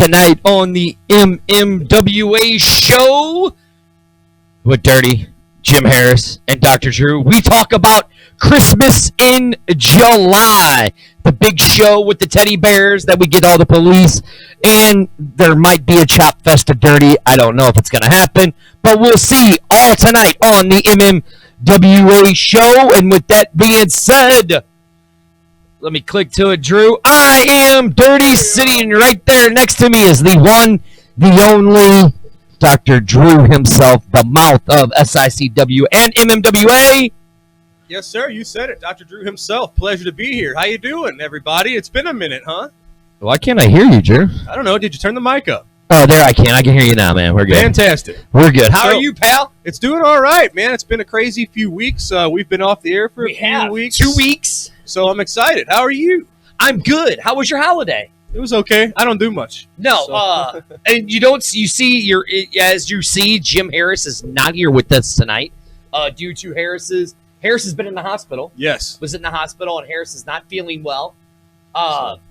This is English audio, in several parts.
tonight on the MMWA show with Dirty, Jim Harris, and Dr. Drew. We talk about Christmas in July, the big show with the teddy bears that we get all the police, and there might be a chop fest of Dirty. I don't know if it's going to happen, but we'll see all tonight on the MMWA show. And with that being said, let me click to it, Drew. I am Dirty. Sitting right there next to me is the one, the only Dr. Drew himself, the mouth of SICW and MMWA. Yes, sir. You said it. Dr. Drew himself. Pleasure to be here. How you doing, everybody? It's been a minute, huh? Why can't I hear you, Drew? I don't know. Did you turn the mic up? Oh, there I can. I can hear you now, man. We're good. Fantastic. We're good. How are you, pal? It's doing all right, man. It's been a crazy few weeks. We've been off the air for a few weeks. 2 weeks. So I'm excited. How are you? I'm good. How was your holiday? It was okay. I don't do much. No, so. And as you see, Jim Harris is not here with us tonight due to Harris has been in the hospital. Yes. Was in the hospital, and Harris is not feeling well.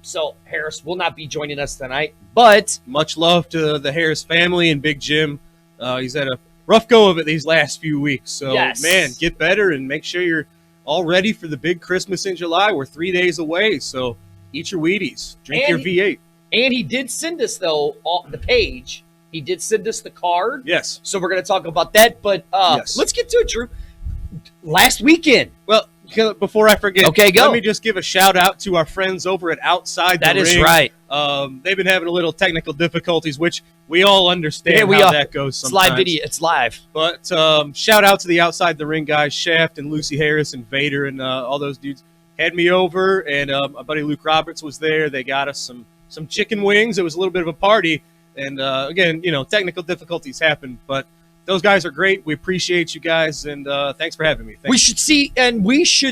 So Harris will not be joining us tonight. But much love to the Harris family and Big Jim. He's had a rough go of it these last few weeks. So, yes. Man, get better and make sure you're all ready for the big Christmas in July. We're 3 days away, so eat your Wheaties. Drink your V8. And he did send us, though, the page. He did send us the card. Yes. So we're going to talk about that. But yes. Let's get to it, Drew. Last weekend. Well, before I forget, okay, go. Let me just give a shout-out to our friends over at Outside the Ring. That is right. They've been having a little technical difficulties, which we all understand how that goes sometimes. It's live video. It's live. But shout-out to the Outside the Ring guys, Shaft and Lucy Harris and Vader and all those dudes. Had me over, and my buddy Luke Roberts was there. They got us some chicken wings. It was a little bit of a party. And, again, technical difficulties happen, but those guys are great. We appreciate you guys, and thanks for having me. We should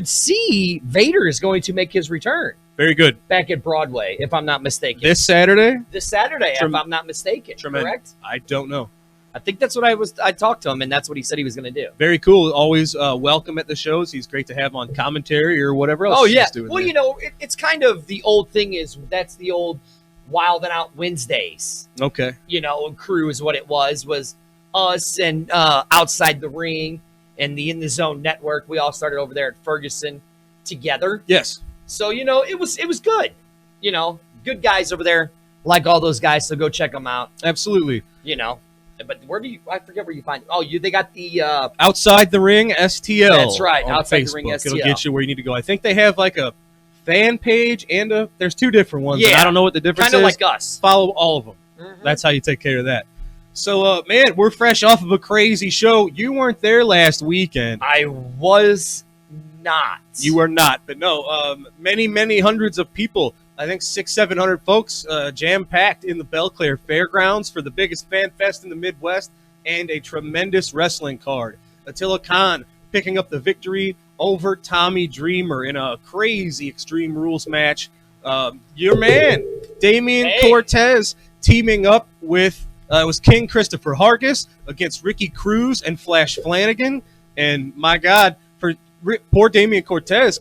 see Vader is going to make his return. Very good. Back at Broadway, if I'm not mistaken. This Saturday? If I'm not mistaken. Correct? I don't know. I think that's what I talked to him, and that's what he said he was going to do. Very cool. Always welcome at the shows. He's great to have on commentary or whatever else he's doing. Well, there. it's kind of the old thing that's the old Wild and Out Wednesdays. Okay. And crew is what it was us and Outside the Ring and the In the Zone network. We all started over there at Ferguson together. Yes. So, it was good. Good guys over there. Like all those guys, so go check them out. Absolutely. But I forget where you find it. Oh, they got the Outside the Ring STL. That's right. Outside the Ring STL. It'll get you where you need to go. I think they have like a fan page and there's two different ones. Yeah. I don't know what the difference is. Kind of like us. Follow all of them. Mm-hmm. That's how you take care of that. So, man, we're fresh off of a crazy show. You weren't there last weekend. I was not. You were not. But no, many, many hundreds of people, I think 600-700 folks, jam-packed in the Belclair Fairgrounds for the biggest fan fest in the Midwest and a tremendous wrestling card. Attila Khan picking up the victory over Tommy Dreamer in a crazy Extreme Rules match. Your man, Damian Cortez, teaming up with it was King Christopher Hargis against Ricky Cruz and Flash Flanagan. And, my God, for poor Damian Cortez,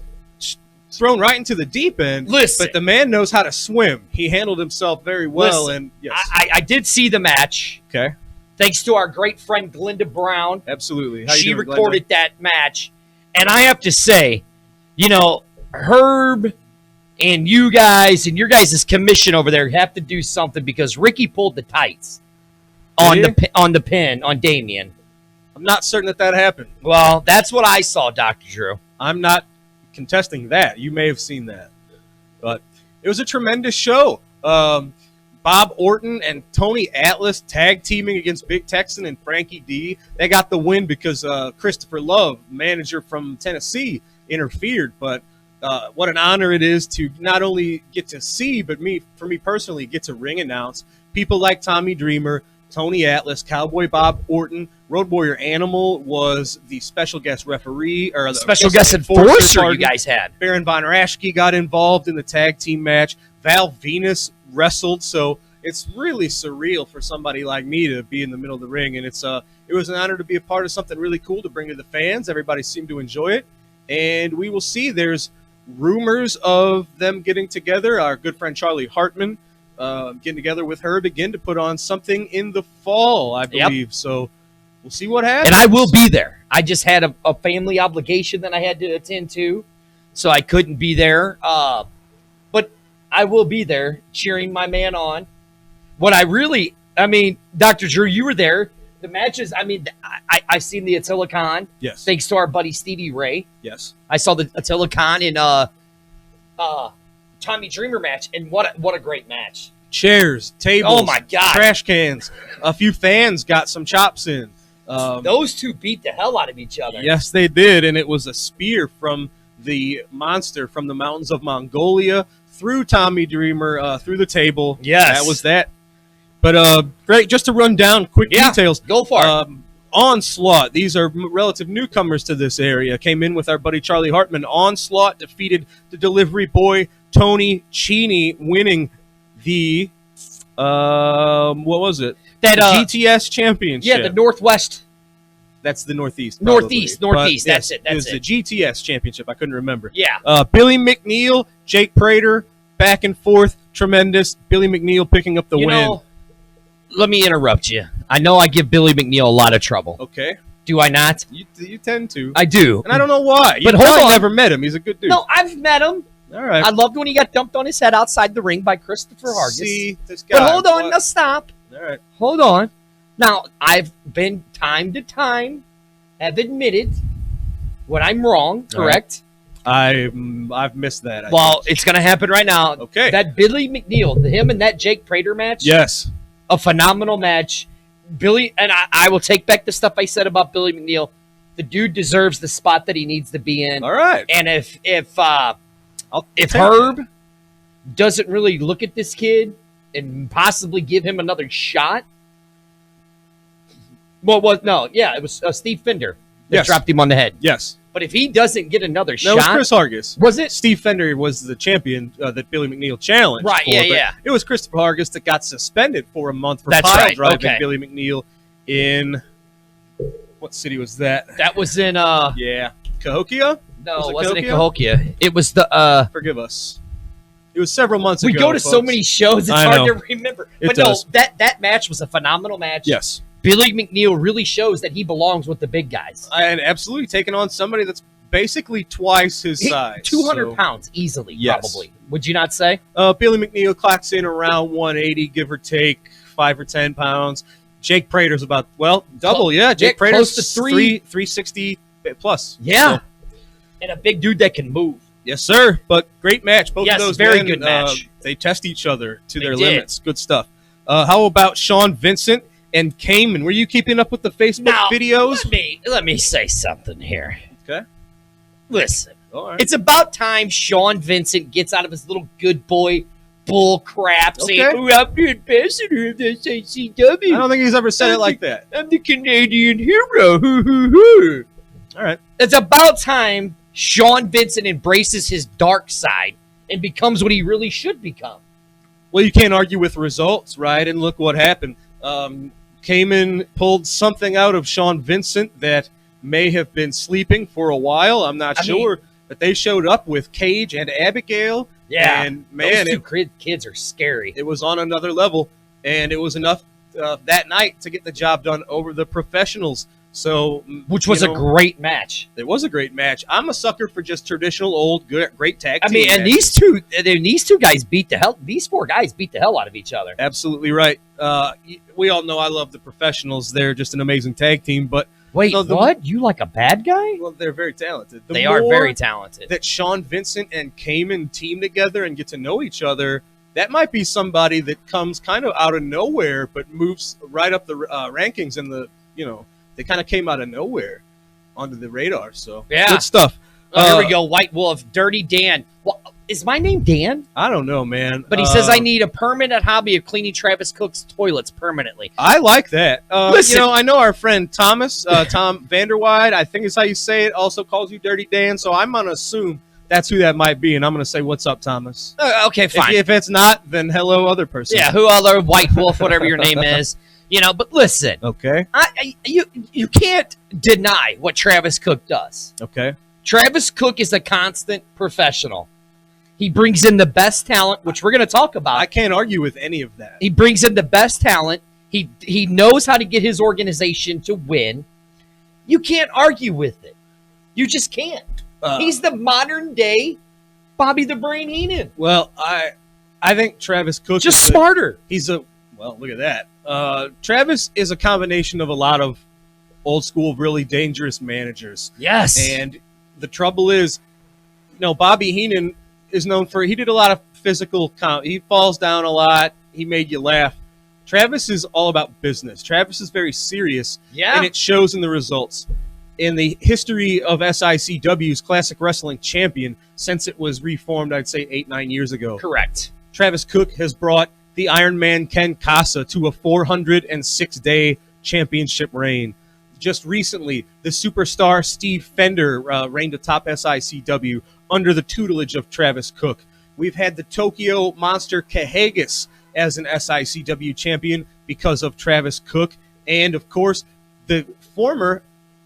thrown right into the deep end. Listen. But the man knows how to swim. He handled himself very well. Listen, and yes. I did see the match. Okay. Thanks to our great friend Glenda Brown. Absolutely. How she you doing, recorded Glenda? that match. And I have to say, Herb and you guys and your guys' commission over there have to do something because Ricky pulled the tights on the pin on Damian. I'm not certain that happened. Well, that's what I saw, Dr. Drew. I'm not contesting that. You may have seen that. But it was a tremendous show. Bob Orton and Tony Atlas tag teaming against Big Texan and Frankie D. They got the win because Christopher Love, manager from Tennessee, interfered. But what an honor it is to not only get to see, but for me personally, get to ring announce people like Tommy Dreamer, Tony Atlas, Cowboy Bob Orton. Road Warrior Animal was the special guest referee, or the special guest enforcer you guys had. Baron Von Raschke got involved in the tag team match. Val Venus wrestled, so it's really surreal for somebody like me to be in the middle of the ring, and it was an honor to be a part of something really cool to bring to the fans. Everybody seemed to enjoy it, and we will see. There's rumors of them getting together. Our good friend Charlie Hartman getting together with Herb again to put on something in the fall, I believe. So we'll see what happens. And I will be there. I just had a family obligation that I had to attend to, so I couldn't be there. But I will be there cheering my man on. Dr. Drew, you were there. The matches, I've seen the Attila Khan. Yes. Thanks to our buddy Stevie Ray. Yes. I saw the Attila Khan in Tommy Dreamer match, and what a great match. Chairs, tables, oh my God, trash cans. A few fans got some chops in. Those two beat the hell out of each other. Yes, they did, and it was a spear from the monster from the mountains of Mongolia through Tommy Dreamer, through the table. Yes. That was that. But great, just to run down quick details. Go for it. Onslaught, these are relative newcomers to this area, came in with our buddy Charlie Hartman. Onslaught defeated the delivery boy Tony Cheney, winning the what was it? That the GTS championship. Yeah, the Northwest. That's the Northeast. Northeast. But, That's it. It was the GTS championship. I couldn't remember. Yeah. Billy McNeil, Jake Prater, back and forth, tremendous. Billy McNeil picking up the win. Let me interrupt you. I know I give Billy McNeil a lot of trouble. Okay. Do I not? You tend to. I do. And I don't know why. But You hold probably on. never met him. He's a good dude. No, I've met him. All right. I loved when he got dumped on his head outside the ring by Christopher Hargis. See, this guy. But hold on, What? now stop. All right. Hold on. Now, I've been time to time, have admitted when I'm wrong, correct? I've missed that. I Well, think. it's going to happen right now. Okay. That Billy McNeil, him and that Jake Prater match, Yes. a phenomenal match. Billy, and I will take back the stuff I said about Billy McNeil. The dude deserves the spot that he needs to be in. All right. And if I'll take Herb that. doesn't really look at this kid and possibly give him another shot, it was Steve Fender that Yes. dropped him on the head. Yes. But if he doesn't get another That was shot, Chris Hargis. was it? Steve Fender was the champion that Billy McNeil challenged. Right, for, yeah, but yeah. It was Christopher Hargis that got suspended for a month for That's pile right, driving okay. Billy McNeil in what city was that? That was in Yeah, Cahokia. no, Was it it wasn't in Cahokia? Cahokia. It was the Forgive us. It was several months we ago. go to so folks. many shows, it's I hard know. to remember. It But does. no, that match was a phenomenal match. Yes, Billy McNeil really shows that he belongs with the big guys. and absolutely taking on somebody that's basically twice his size. 200 so. pounds easily, Yes. probably. Would you not say? Billy McNeil clocks in around 180, give or take 5 or 10 pounds. Jake Prater's about, double, yeah. Jake Prater's close to 360 plus. Yeah. So, And a big dude that can move. yes, sir. But great match. Both Yes, of those very men, good match. They test each other to They their did. limits. Good stuff. How about Sean Vincent and Cayman? Were you keeping up with the Facebook Now, videos? Let me say something here. Okay. Listen, All right. it's about time Sean Vincent gets out of his little good boy bull crap saying, Okay. "Oh, I'm the ambassador of this I ACW. don't think he's ever said it like that. I'm the Canadian hero." Hoo, hoo, hoo. All right. It's about time Sean Vincent embraces his dark side and becomes what he really should become. Well, you can't argue with results, right? And look what happened. Cayman pulled something out of Sean Vincent that may have been sleeping for a while. I'm not sure. But they showed up with Cage and Abigail. Yeah. And, man, those two kids are scary. it was on another level. And it was enough that night to get the job done over the professionals. So, Which was a great match. It was a great match. I'm a sucker for just traditional, old, great tag team I mean, and matches. these two guys beat the hell. These four guys beat the hell out of each other. Absolutely right. We all know I love the professionals. They're just an amazing tag team. But Wait, No, what? You like a bad guy? well, they're very talented. The They are more very talented. that Sean Vincent and Cayman team together and get to know each other, that might be somebody that comes kind of out of nowhere but moves right up the rankings. And they kind of came out of nowhere onto the radar. So Yeah. good stuff. Here we go. White Wolf, Dirty Dan. Well, is my name Dan? I don't know, man. But he says I need a permanent hobby of cleaning Travis Cook's toilets permanently. I like that. Listen. I know our friend Thomas, Tom Vanderwide, I think is how you say it, also calls you Dirty Dan. So I'm going to assume that's who that might be. And I'm going to say, what's up, Thomas? Okay, fine. If it's not, then hello, other person. Yeah, who other White Wolf, whatever your name is. But listen, Okay. you can't deny what Travis Cook does. Okay. Travis Cook is a constant professional. He brings in the best talent, which we're going to talk about. I can't argue with any of that. He brings in the best talent. He knows how to get his organization to win. You can't argue with it. You just can't. He's the modern day Bobby the Brain Heenan. Well, I think Travis Cook just smarter. Well, look at that. Travis is a combination of a lot of old school, really dangerous managers. Yes. And the trouble is, Bobby Heenan is known for, he did a lot of physical, he falls down a lot. He made you laugh. Travis is all about business. Travis is very serious. Yeah. And it shows in the results. In the history of SICW's Classic Wrestling Champion, since it was reformed, I'd say 8-9 years ago. Correct. Travis Cook has brought the Iron Man Ken Casa to a 406-day championship reign. Just recently, the superstar Steve Fender reigned atop SICW under the tutelage of Travis Cook. We've had the Tokyo Monster Kahagas as an SICW champion because of Travis Cook. And, of course, the former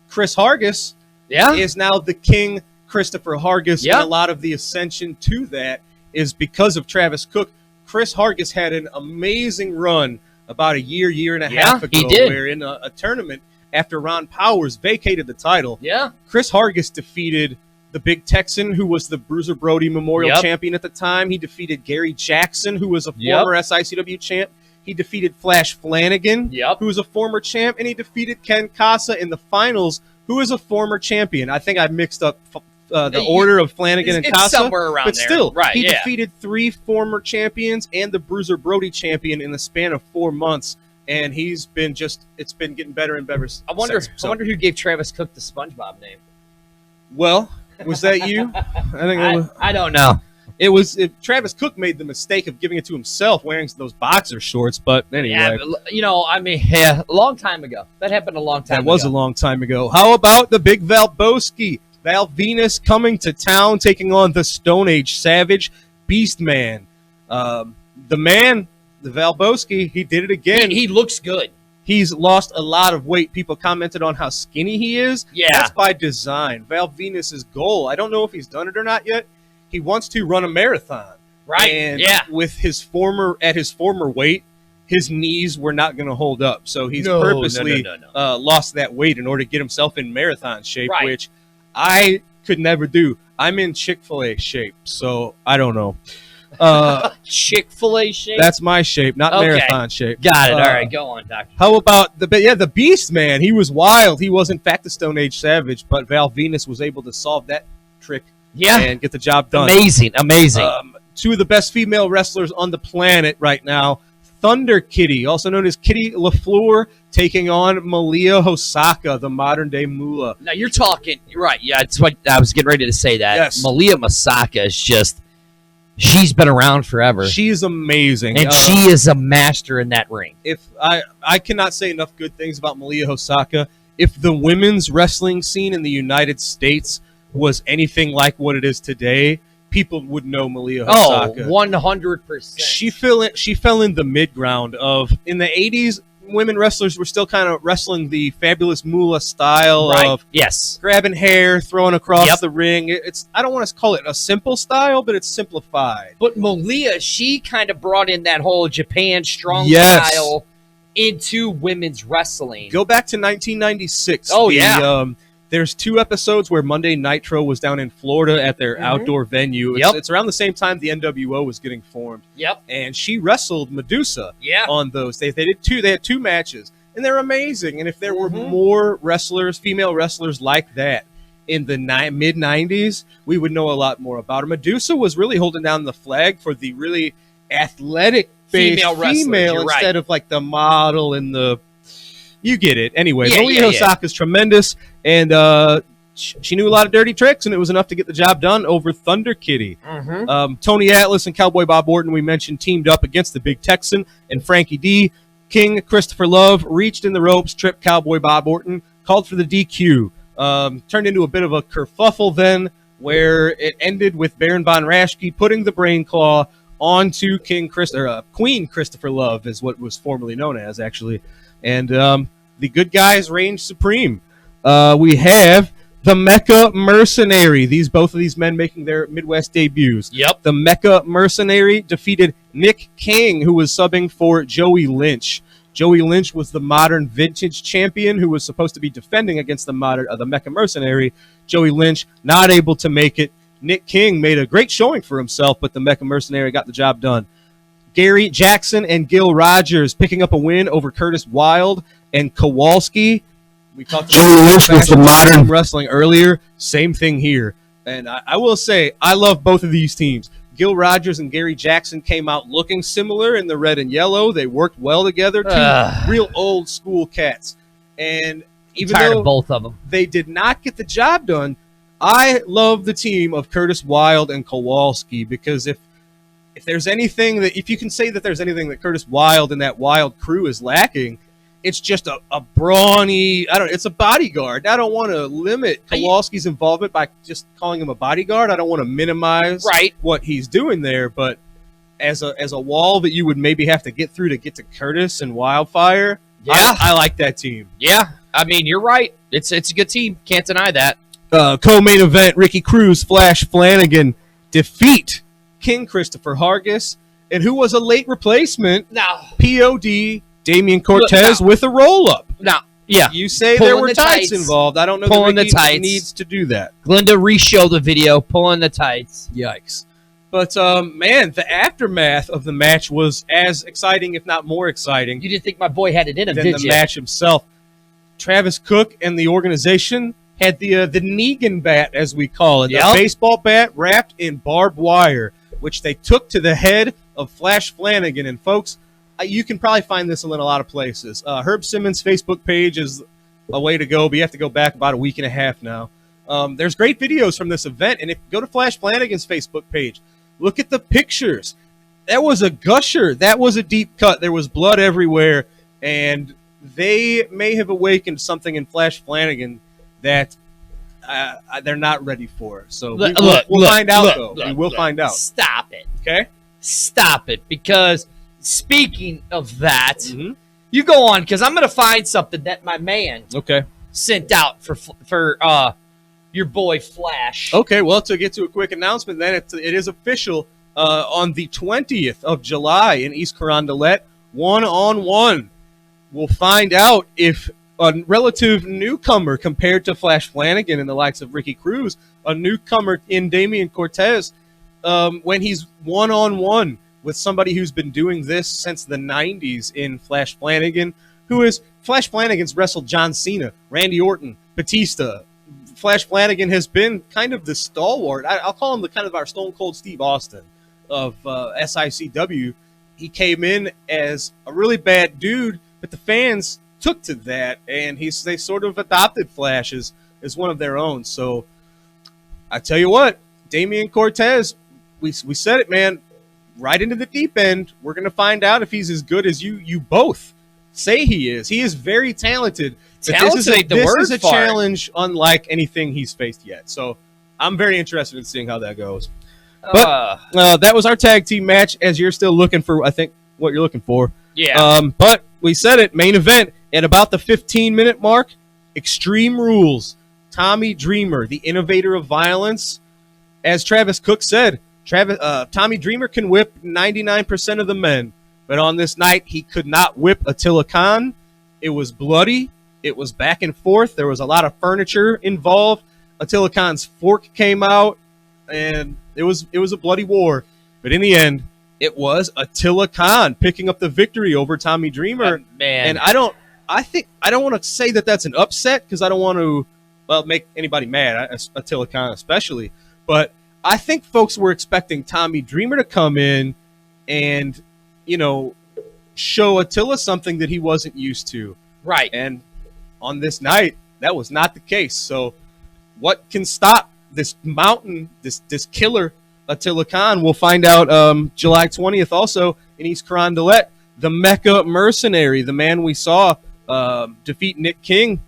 Chris Hargis is now the King Christopher Hargis. And a lot of the ascension to that is because of Travis Cook. Chris Hargis had an amazing run about a year and a half ago. He did. Where in a tournament, after Ron Powers vacated the title, Chris Hargis defeated the Big Texan, who was the Bruiser Brody Memorial Champion at the time. He defeated Gary Jackson, who was a former SICW champ. He defeated Flash Flanagan, who was a former champ, and he defeated Ken Casa in the finals, who is a former champion. I think I mixed up the order of Flanagan and Casa, somewhere around but there. Still, he defeated 3 former champions and the Bruiser Brody champion in the span of 4 months, and he's been it's been getting better and better. I wonder who gave Travis Cook the SpongeBob name. Well, was that you? I don't know. Travis Cook made the mistake of giving it to himself wearing those boxer shorts, but anyway. Yeah, a long time ago. That happened a long time ago. That was a long time ago. How about the big Valboski? Val Venus coming to town, taking on the Stone Age Savage, Beast Man. The Valboski, he did it again. He looks good. He's lost a lot of weight. People commented on how skinny he is. Yeah. That's by design. Val Venus's goal, I don't know if he's done it or not yet, he wants to run a marathon. Right. And with his former weight, his knees were not going to hold up. So he's purposely lost that weight in order to get himself in marathon shape, which I could never do. I'm in Chick-fil-A shape, so I don't know. Chick-fil-A shape? That's my shape, not marathon shape. Got it. All right, go on, Doctor. How about the Beast Man? He was wild. He was, in fact, the Stone Age Savage, but Val Venus was able to solve that trick and get the job done. Amazing. 2 of the best female wrestlers on the planet right now. Thunder Kitty, also known as Kitty LaFleur, taking on Malia Hosaka, the modern-day Moolah. Now, you're talking, right, that's what I was getting ready to say that. Yes. Malia Hosaka is just, she's been around forever. She's amazing. And she is a master in that ring. If I cannot say enough good things about Malia Hosaka. If the women's wrestling scene in the United States was anything like what it is today, people would know Malia Hosaka. 100%. She fell in the mid-ground of, in the 80s, women wrestlers were still kind of wrestling the fabulous Moolah style of grabbing hair, throwing across the ring. I don't want to call it a simple style, but it's simplified. But Malia, she kind of brought in that whole Japan strong style into women's wrestling. Go back to 1996. There's 2 episodes where Monday Nitro was down in Florida at their outdoor venue. It's around the same time the NWO was getting formed. And she wrestled Medusa on those. They did 2. They had 2 matches, and they're amazing. And if there were more wrestlers, female wrestlers like that in the mid 90s, we would know a lot more about her. Medusa was really holding down the flag for the really athletic female instead of like the model and the. You get it. Anyway, Malia Hosaka's tremendous, and she knew a lot of dirty tricks, and it was enough to get the job done over Thunder Kitty. Tony Atlas and Cowboy Bob Orton, we mentioned, teamed up against the Big Texan and Frankie D. King Christopher Love reached in the ropes, tripped Cowboy Bob Orton, called for the DQ. Turned into a bit of a kerfuffle then, where it ended with Baron Von Raschke putting the brain claw onto Queen Christopher Love, is what was formerly known as, actually. And the good guys reigned supreme. We have The Mecca Mercenary. Both of these men making their Midwest debuts. Yep. The Mecca Mercenary defeated Nick King, who was subbing for Joey Lynch. Joey Lynch was the modern vintage champion who was supposed to be defending against the Mecca Mercenary. Joey Lynch not able to make it. Nick King made a great showing for himself, but the Mecca Mercenary got the job done. Gary Jackson and Gil Rogers picking up a win over Curtis Wilde and Kowalski. We talked about Joey Lynch was the modern wrestling earlier. Same thing here. And I will say, I love both of these teams. Gil Rogers and Gary Jackson came out looking similar in the red and yellow. They worked well together. Two real old school cats. And even tired though of both of them, they did not get the job done, I love the team of Curtis Wilde and Kowalski, because if there's anything that, if you can say that there's anything that Curtis Wilde and that Wild crew is lacking, it's just a brawny, it's a bodyguard. I don't want to limit Kowalski's involvement by just calling him a bodyguard. I don't want to minimize what he's doing there, but as a wall that you would maybe have to get through to get to Curtis and Wildfire, I like that team. Yeah, I mean, you're right. It's a good team. Can't deny that. Co-main event, Ricky Cruz, Flash Flanagan defeat King Christopher Hargis, and who was a late replacement, POD Damian Cortez with a roll-up. Now, yeah. You say there were tights involved. I don't know pulling that Ricky needs to do that. Glenda re-showed the video, pulling the tights. Yikes. But, man, the aftermath of the match was as exciting, if not more exciting. You didn't think my boy had it in him, than did the you? match himself. Travis Cook and the organization had the Negan bat, as we call it, the baseball bat wrapped in barbed wire, which they took to the head of Flash Flanagan. And, folks, you can probably find this in a lot of places. Herb Simmons' Facebook page is a way to go, but you have to go back about a week and a half now. There's great videos from this event, and if you go to Flash Flanagan's Facebook page, look at the pictures. That was a gusher. That was a deep cut. There was blood everywhere, and they may have awakened something in Flash Flanagan that they're not ready for. So we'll find out, though. We will find out. Stop it. Okay? Stop it, because speaking of that, you go on, because I'm going to find something that my man sent out for your boy Flash. Okay, well, to get to a quick announcement, then it is official. On the 20th of July in East Carondelet, 1-on-1. We'll find out if a relative newcomer compared to Flash Flanagan and the likes of Ricky Cruz, a newcomer in Damian Cortez, when he's 1-on-1 with somebody who's been doing this since the 90s in Flash Flanagan, Flash Flanagan's wrestled John Cena, Randy Orton, Batista. Flash Flanagan has been kind of the stalwart. I'll call him the kind of our Stone Cold Steve Austin of SICW. He came in as a really bad dude, but the fans took to that, and they sort of adopted Flash as one of their own. So I tell you what, Damian Cortez, we said it, man, right into the deep end. We're going to find out if he's as good as you both say he is. He is very talented. This is a challenge unlike anything he's faced yet. So I'm very interested in seeing how that goes. But that was our tag team match, as you're still looking for, I think, what you're looking for. Yeah. But we said it, main event, at about the 15-minute mark, Extreme Rules. Tommy Dreamer, the innovator of violence. As Travis Cook said, Tommy Dreamer can whip 99% of the men. But on this night, he could not whip Attila Khan. It was bloody. It was back and forth. There was a lot of furniture involved. Attila Khan's fork came out, and it was a bloody war. But in the end, it was Attila Khan picking up the victory over Tommy Dreamer. Man. And I don't want to say that that's an upset, because I don't want to make anybody mad, Attila Khan especially. But I think folks were expecting Tommy Dreamer to come in and, show Attila something that he wasn't used to. Right. And on this night, that was not the case. So what can stop this mountain, this killer Attila Khan? We'll find out July 20th also in East Carondelet. The Mecca Mercenary, the man we saw defeat Nick King,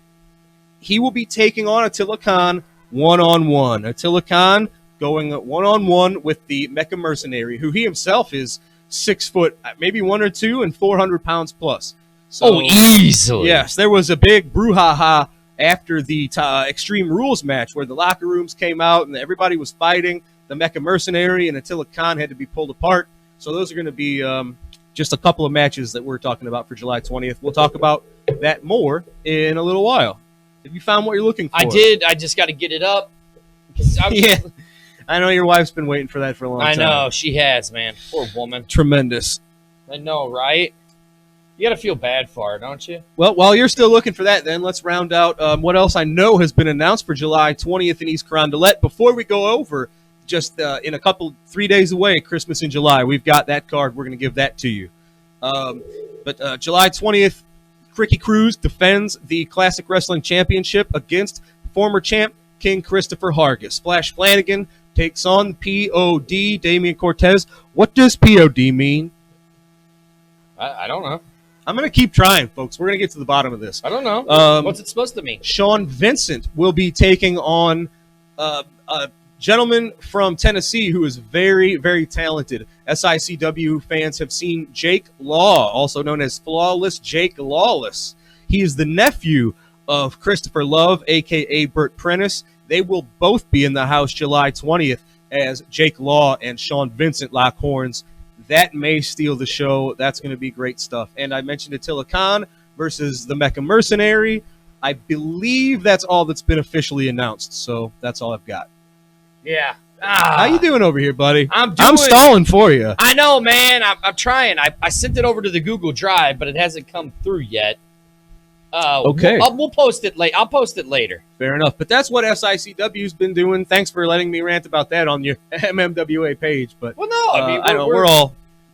he will be taking on Attila Khan 1-on-1. Attila Khan going 1-on-1 with the Mecca Mercenary, who he himself is 6 foot, maybe 1 or 2, and 400 pounds plus. So, easily. Yes, there was a big brouhaha after the Extreme Rules match where the locker rooms came out and everybody was fighting. The Mecha Mercenary and Attila Khan had to be pulled apart. So those are going to be just a couple of matches that we're talking about for July 20th. We'll talk about that more in a little while. Have you found what you're looking for? I did. I just got to get it up. Yeah. I know your wife's been waiting for that for a long time. I know. She has, man. Poor woman. Tremendous. I know, right? You got to feel bad for her, don't you? Well, while you're still looking for that, then let's round out what else I know has been announced for July 20th in East Carondelet. Before we go over, just in 3 days away, Christmas in July, we've got that card. We're going to give that to you. But July 20th, Cricky Cruz defends the Classic Wrestling Championship against former champ King Christopher Hargis. Flash Flanagan takes on POD, Damian Cortez. What does POD mean? I don't know. I'm going to keep trying, folks. We're going to get to the bottom of this. I don't know. What's it supposed to mean? Sean Vincent will be taking on a gentleman from Tennessee who is very, very talented. SICW fans have seen Jake Law, also known as Flawless Jake Lawless. He is the nephew of Christopher Love, a.k.a. Burt Prentice. They will both be in the house July 20th as Jake Law and Sean Vincent lock horns. That may steal the show. That's going to be great stuff. And I mentioned Attila Khan versus the Mecha Mercenary. I believe that's all that's been officially announced. So that's all I've got. Yeah. How you doing over here, buddy? I'm stalling for you. I know, man. I'm trying. I sent it over to the Google Drive, but it hasn't come through yet. Okay. We'll post it late. I'll post it later. Fair enough. But that's what SICW's been doing. Thanks for letting me rant about that on your MMWA page. But well, no, I mean,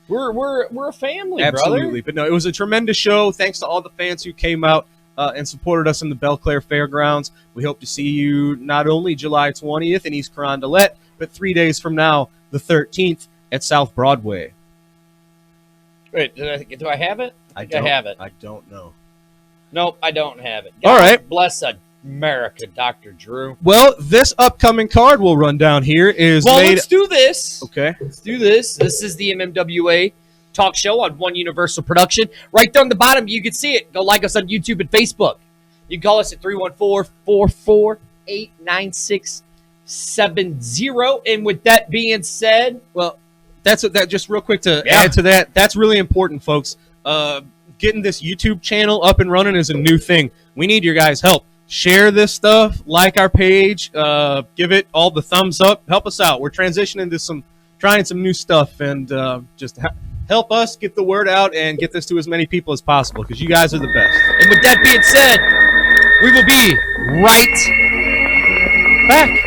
we're a family, absolutely. Brother. But no, it was a tremendous show. Thanks to all the fans who came out and supported us in the Belle Claire Fairgrounds. We hope to see you not only July 20th in East Carondelet, but 3 days from now, the 13th at South Broadway. Wait, do I have it? I have it. I don't know. Nope, I don't have it. All right. Bless America, Dr. Drew. Well, this upcoming card we'll run down here is let's do this. Okay. Let's do this. This is the MMWA talk show on One Universal Production. Right there on the bottom, you can see it. Go like us on YouTube and Facebook. You can call us at 314-448-9670. And with that being said, well, that just real quick to add to that. That's really important, folks. Getting this YouTube channel up and running is a new thing. We need your guys' help. Share this stuff, like our page, give it all the thumbs up. Help us out. We're transitioning to trying some new stuff, and just help us get the word out and get this to as many people as possible, because you guys are the best. And with that being said, we will be right back.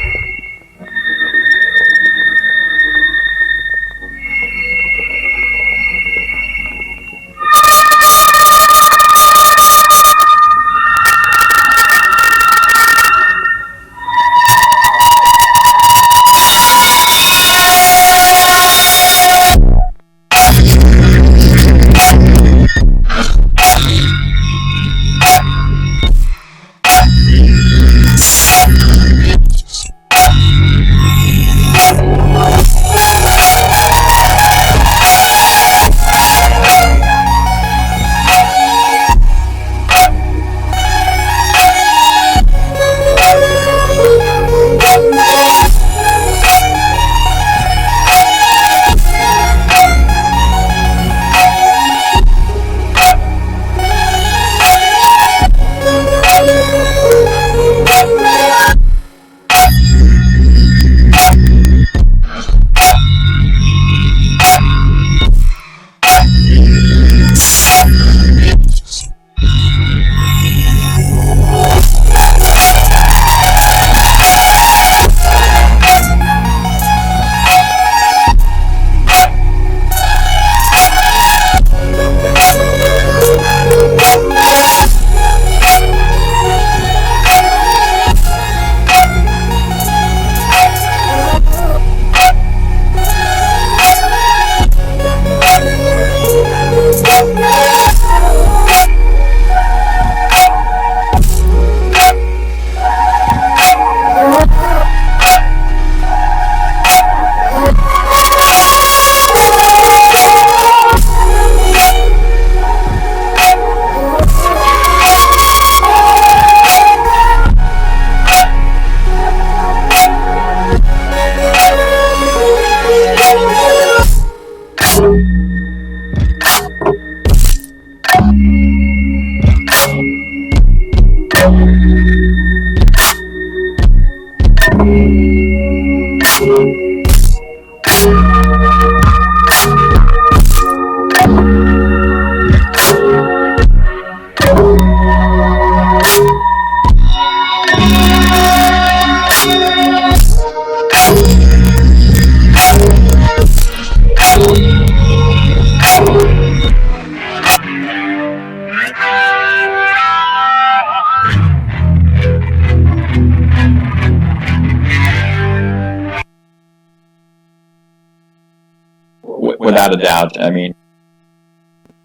Without a doubt. I mean,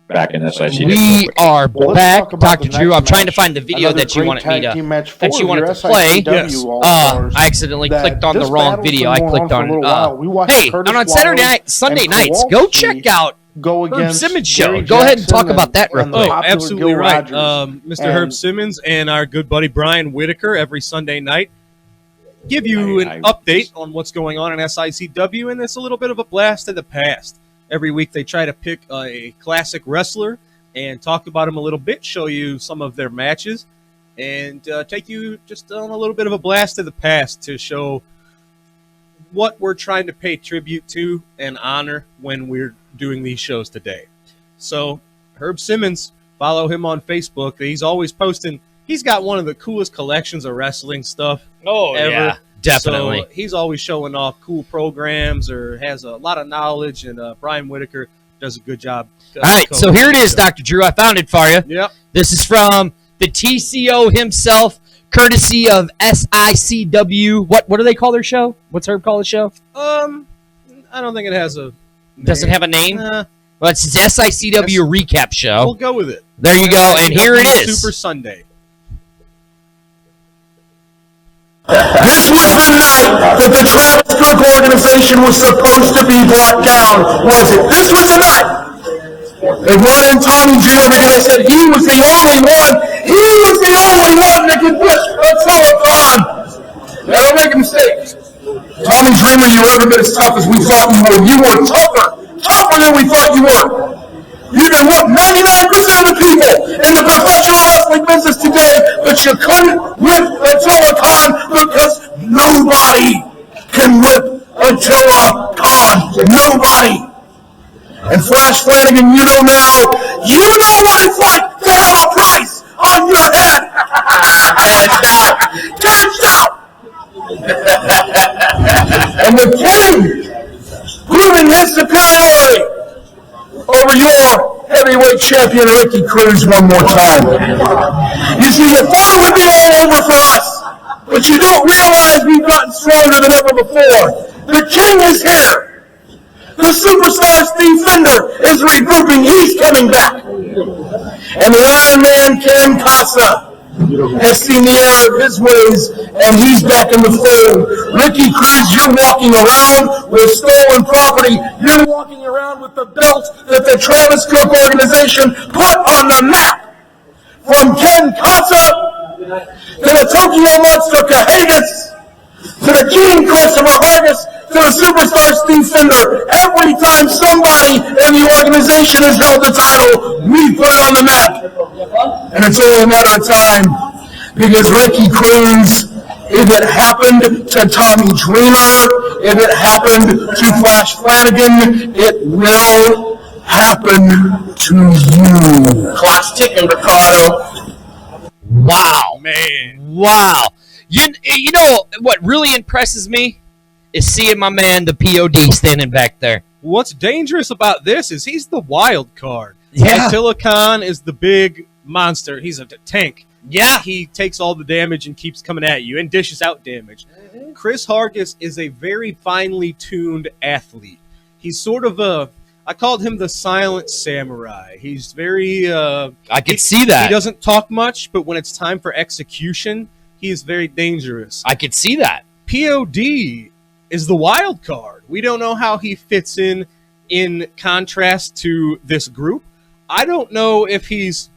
back in SICW. We are Well, let's back, talk about Dr. the Drew. next I'm trying to match. find the video Another that you great wanted me tag to team match that for you wanted your to play. SICW Yes. All-Stars I accidentally that clicked on the this wrong battle's video. been I going clicked on for a little while. We on. watched Hey, Curtis and on Saturday Wild night, Sunday and nights, go Kowalski check out go Herb against Simmons show. Gary Go ahead and Jackson talk about that real and the quick. Oh, popular absolutely Gil right. Rogers. Mr. And- Herb Simmons and our good buddy Brian Whitaker every Sunday night give you an update on what's going on in SICW, and it's a little bit of a blast of the past. Every week they try to pick a classic wrestler and talk about them a little bit, show you some of their matches, and take you just on a little bit of a blast of the past to show what we're trying to pay tribute to and honor when we're doing these shows today. So, Herb Simmons, follow him on Facebook. He's always posting. He's got one of the coolest collections of wrestling stuff ever. Yeah, definitely. So he's always showing off cool programs or has a lot of knowledge, and Brian Whitaker does a good job. All right, so here it is, Dr. Drew. I found it for you. Yep. This is from the TCO himself, courtesy of SICW. What do they call their show? What's Herb call the show? I don't think it has a name. Does it have a name? Nah, Well, it's his SICW recap show. we'll go with it. There you go, and here it is. Super Sunday. This was the night that the Travis Cook organization was supposed to be brought down, was it? This was the night. They brought in Tommy Dreamer because they said he was the only one that could put Attila on. Now don't make a mistake. Tommy Dreamer, you were every bit as tough as we thought you were. You were tougher than we thought you were. You can whoop 99% of the people in the professional wrestling business today, but you couldn't whip Attila Khan because nobody can whip Attila Khan. Nobody. And Flash Flanagan, you know what it's like to have a price on your head. Cashed out. And the king, proving his superiority over your heavyweight champion, Ricky Cruz, one more time. You see, you thought it would be all over for us, but you don't realize we've gotten stronger than ever before. The king is here. The superstar Steve Fender is regrouping. He's coming back. And the Iron Man, Ken Casa, has seen the error of his ways, and he's back in the fold. Ricky Cruz, you're walking around with stolen property. You're walking around with the belt that the Travis Cook organization put on the map. From Ken Casa to the Tokyo Monster Cahagas, to the King Christopher Hargis, to the superstar Steve Fender. Every time somebody in the organization has held the title, we put it on the map. And it's only a matter of time, because Ricky Cruz, if it happened to Tommy Dreamer, if it happened to Flash Flanagan, it will happen to you. Clock's ticking, Ricardo. Wow. Man. Wow. You know what really impresses me is seeing my man, the POD, standing back there. What's dangerous about this is he's the wild card. Yeah. Attila Khan is the big monster. He's a tank. Yeah. He takes all the damage and keeps coming at you and dishes out damage. Chris Hargis is a very finely tuned athlete. He's sort of I called him the silent samurai. He's very I could see that. He doesn't talk much, but when it's time for execution, he is very dangerous. I could see that. POD is the wild card. We don't know how he fits in contrast to this group. I don't know if he's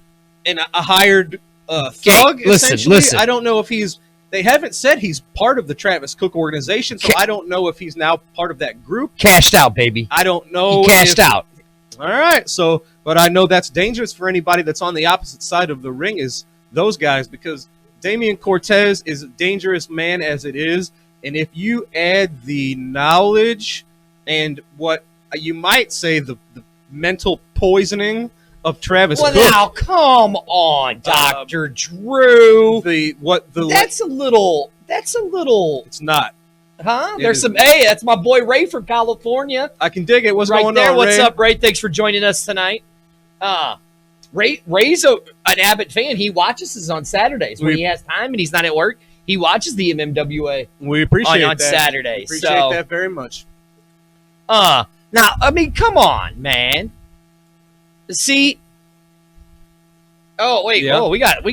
a hired thug, essentially. Listen. I don't know if he's... They haven't said he's part of the Travis Cook organization, so I don't know if he's now part of that group. Cashed out, baby. I don't know. He cashed out. All right. So, but I know that's dangerous for anybody that's on the opposite side of the ring is those guys, because Damian Cortez is a dangerous man as it is. And if you add the knowledge and what you might say the mental poisoning of Travis Cook. Now, come on, Dr. Drew. That's a little. It's not. Huh? Hey, that's my boy Ray from California. I can dig it. What's right going there. on, What's Ray? up, Ray? Thanks for joining us tonight. Ray's an Abbott fan. He watches us on Saturdays when he has time and he's not at work. He watches the MMWA. We appreciate on that. Saturdays. Appreciate that very much. Now, I mean, come on, man. See. Oh wait. Yeah. Oh, we got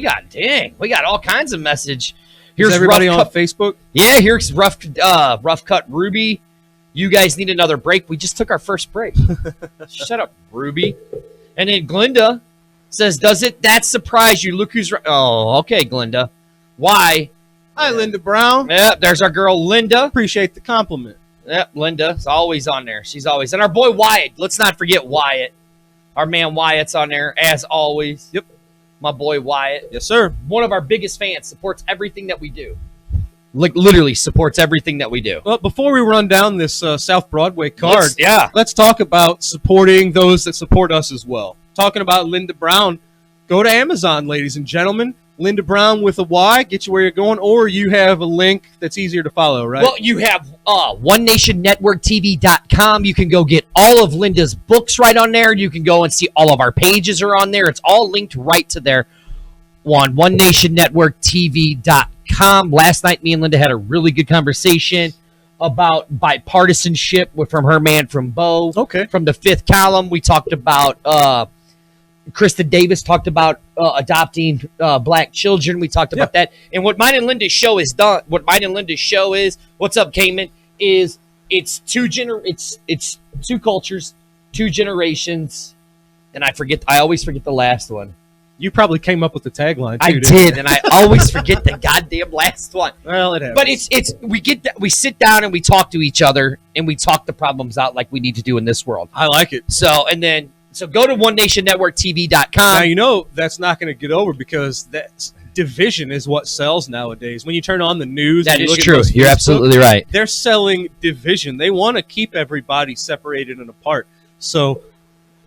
all kinds of message. Here's everybody on Facebook. Yeah, here's rough cut Ruby. You guys need another break. We just took our first break. Shut up, Ruby. And then Glinda says, "Does that surprise you? Look who's oh, okay, Glinda. Why?" Hi, Linda Brown. Yep, there's our girl Linda. Appreciate the compliment. Yep, Linda's always on there. She's always. And our boy Wyatt. Let's not forget Wyatt. Our man Wyatt's on there, as always. Yep. My boy Wyatt. Yes, sir. One of our biggest fans. Supports everything that we do. Like, literally supports everything that we do. Well, before we run down this South Broadway card, let's talk about supporting those that support us as well. Talking about Linda Brown, go to Amazon, ladies and gentlemen. Linda Brown with a Y, get you where you're going, or you have a link that's easier to follow, right? Well, you have OneNationNetworkTV.com. You can go get all of Linda's books right on there. You can go and see all of our pages are on there. It's all linked right to there on OneNationNetworkTV.com. Last night, me and Linda had a really good conversation about bipartisanship from her man from Bo. Okay. From the Fifth Column, we talked about Krista Davis talked about adopting black children. We talked about that. And what mine and Linda's show is done. What mine and Linda's show is, what's up, Cayman? It's two cultures, two generations, and I always forget the last one. You probably came up with the tagline, too. I did, and I always forget the goddamn last one. Well, it happens. But we sit down and we talk to each other and we talk the problems out like we need to do in this world. I like it. So go to OneNationNetworkTV.com. Now, you know that's not going to get over because that division is what sells nowadays. When you turn on the news, that is true. You're absolutely right. They're selling division. They want to keep everybody separated and apart. So,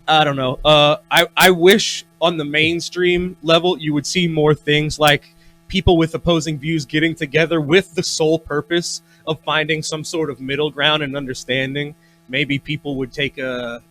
I don't know. I wish on the mainstream level you would see more things like people with opposing views getting together with the sole purpose of finding some sort of middle ground and understanding. Maybe people would take a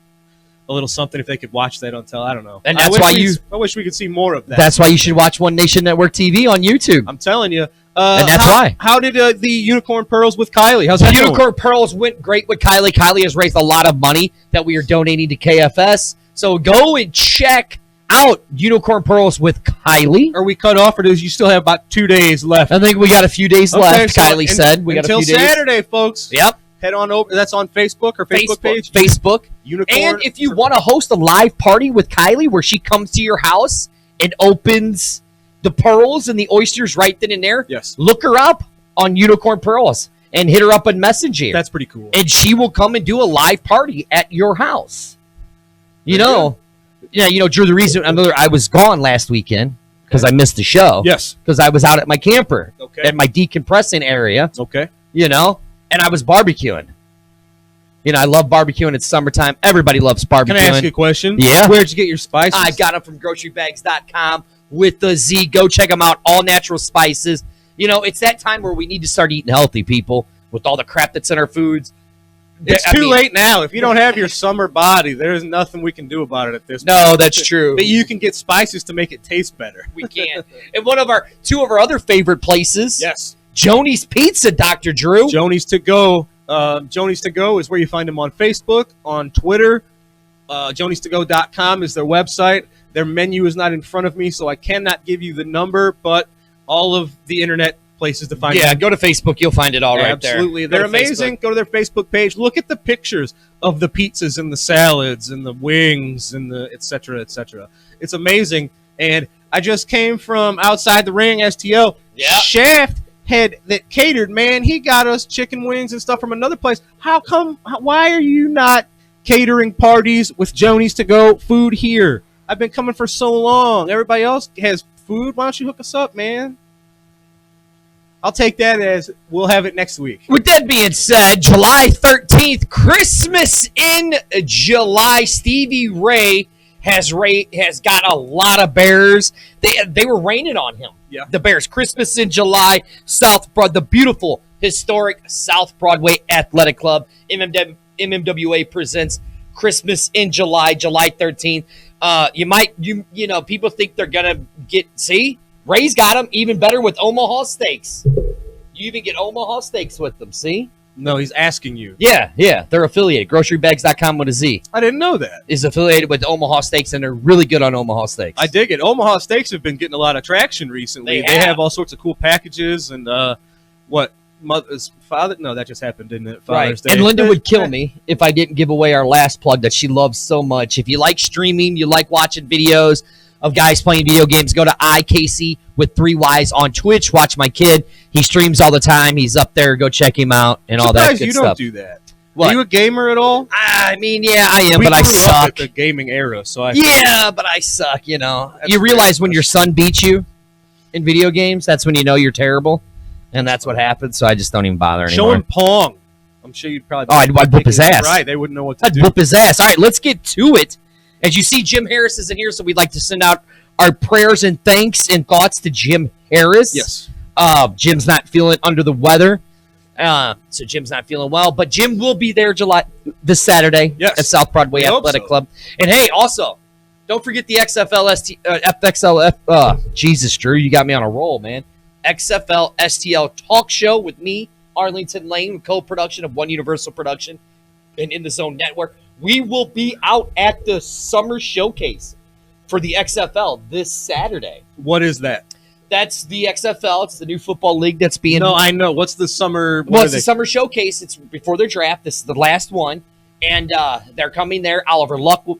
little something if they could watch that on I don't know. And that's I wish we could see more of that. That's why you should watch One Nation Network TV on YouTube. I'm telling you. And that's why. How did the Unicorn Pearls with Kylie? How's that Unicorn going? Pearls went great with Kylie. Kylie has raised a lot of money that we are donating to KFS. So go and check out Unicorn Pearls with Kylie. Are we cut off, or do you still have about 2 days left? I think we got a few days left. So Kylie said we got a few days. Until Saturday, folks. Yep. Head on over. That's on Facebook or Facebook page. Facebook. Unicorn. And if you want to host a live party with Kylie where she comes to your house and opens the pearls and the oysters right then and there, yes, look her up on Unicorn Pearls and hit her up and message you. That's pretty cool. And she will come and do a live party at your house. You know, Drew, the reason I was gone last weekend because I missed the show. Yes. Because I was out at my camper. Okay. At my decompressing area. Okay. And I was barbecuing. I love barbecuing. It's summertime. Everybody loves barbecuing. Can I ask you a question? Yeah. Where'd you get your spices? I got them from grocerybags.com with the Z. Go check them out. All natural spices. It's that time where we need to start eating healthy, people, with all the crap that's in our foods. It's too late now. If you don't have your summer body, there's nothing we can do about it at this point. No, that's true. But you can get spices to make it taste better. We can. And two of our other favorite places. Yes. Joni's Pizza, Dr. Drew. Joni's To Go. Joni's To Go is where you find them on Facebook, on Twitter. JonisToGo.com is their website. Their menu is not in front of me, so I cannot give you the number, but all of the internet places to find them. Yeah, go to Facebook. You'll find it all right there. Absolutely. They're amazing. Go to their Facebook page. Look at the pictures of the pizzas and the salads and the wings and the et cetera, et cetera. It's amazing. And I just came from outside the ring, STL. Yeah. Shaft that catered, man. He got us chicken wings and stuff from another place. Why are you not catering parties with Jonies to go, food here. I've been coming for so long. Everybody else has food. Why don't you hook us up, man? I'll take that as we'll have it next week. With that being said, July 13th, Christmas in July. Stevie Ray has got a lot of Bears. They were raining on him. Yeah. The Bears. Christmas in July, the beautiful, historic South Broadway Athletic Club. MMWA presents Christmas in July, July 13th. You know, people think they're gonna see. Ray's got them even better with Omaha Steaks. You even get Omaha Steaks with them, see? No, he's asking you. Yeah. They're affiliated. GroceryBags.com with a Z I didn't know that. is affiliated with Omaha Steaks, and they're really good on Omaha Steaks. I dig it. Omaha Steaks have been getting a lot of traction recently. They have all sorts of cool packages and mother's father? No, that just happened, didn't it? Father's Day. And Linda would kill me if I didn't give away our last plug that she loves so much. If you like streaming, you like watching videos of guys playing video games, go to IKC with 3 Ys on Twitch. Watch my kid. He streams all the time. He's up there. Go check him out and all that good you stuff. Don't do that. What? Are you a gamer at all? I mean, yeah, I am, but I grew up suck. at the gaming era, so But I suck, you know. That's You realize great. when your son beats you in video games, that's when you know you're terrible. And that's what happens, so I just don't even bother anymore. Show him Pong. I'm sure you'd probably... Oh, I'd whoop his ass. Right, they wouldn't know what to I'd do. whoop his ass. All right, let's get to it. As you see, Jim Harris isn't here, so we'd like to send out our prayers and thanks and thoughts to Jim Harris. Yes. Jim's not feeling under the weather, so Jim's not feeling well. But Jim will be there this Saturday at South Broadway Athletic Club. And hey, also, don't forget the Jesus, Drew, you got me on a roll, man. XFL STL Talk Show with me, Arlington Lane, co-production of One Universal Production and In the Zone Network. We will be out at the Summer Showcase for the XFL this Saturday. What is that? That's the XFL. It's the new football league that's being... No, I know. What's the summer... Well, it's the Summer Showcase. It's before their draft. This is the last one. And they're coming there. Oliver Luck will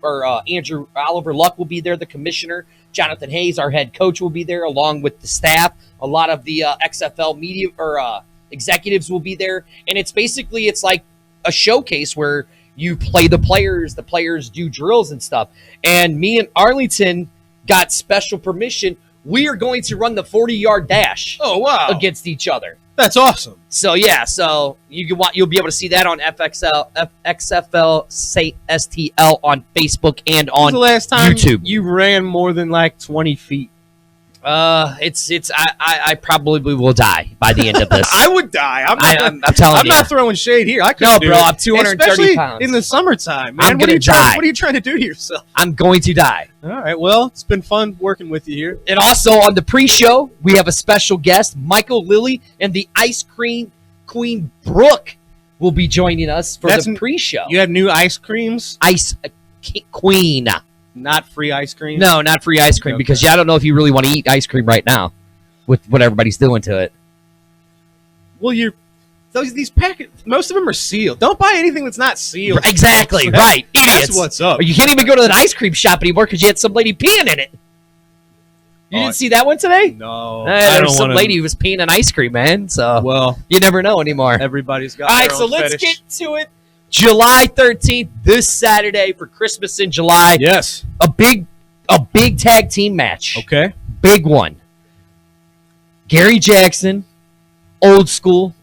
be there, the commissioner. Jonathan Hayes, our head coach, will be there, along with the staff. A lot of the XFL media or executives will be there. And it's like a showcase where you play the players do drills and stuff. And me and Arlington got special permission. We are going to run the 40-yard dash. Oh, wow. Against each other. That's awesome. So yeah, you'll be able to see that on XFL STL on Facebook and on the last time YouTube. You ran more than like 20 feet. I probably will die by the end of this. I would die. I'm telling you. I'm not throwing shade here. I couldn't No, do bro, it. I'm 230 Especially pounds. in the summertime, man. I'm gonna die. What are you trying to do to yourself? I'm going to die. All right. Well, it's been fun working with you here. And also on the pre-show, we have a special guest, Michael Lilly, and the Ice Cream Queen Brooke will be joining us for the pre-show. You have new ice creams? Ice Queen. Not free ice cream? No, not free ice cream, because I don't know if you really want to eat ice cream right now with what everybody's doing to it. Well, these packets, most of them are sealed. Don't buy anything that's not sealed. Exactly, right. Idiots. That's what's up. Or you can't even go to an ice cream shop anymore because you had some lady peeing in it. You didn't see that one today? No. There was some lady who was peeing in ice cream, man. So well, you never know anymore. Everybody's got All their right, so own let's fetish. get to it. July 13th, this Saturday for Christmas in July. Yes. A big tag team match. Okay. Big one. Gary Jackson, old school,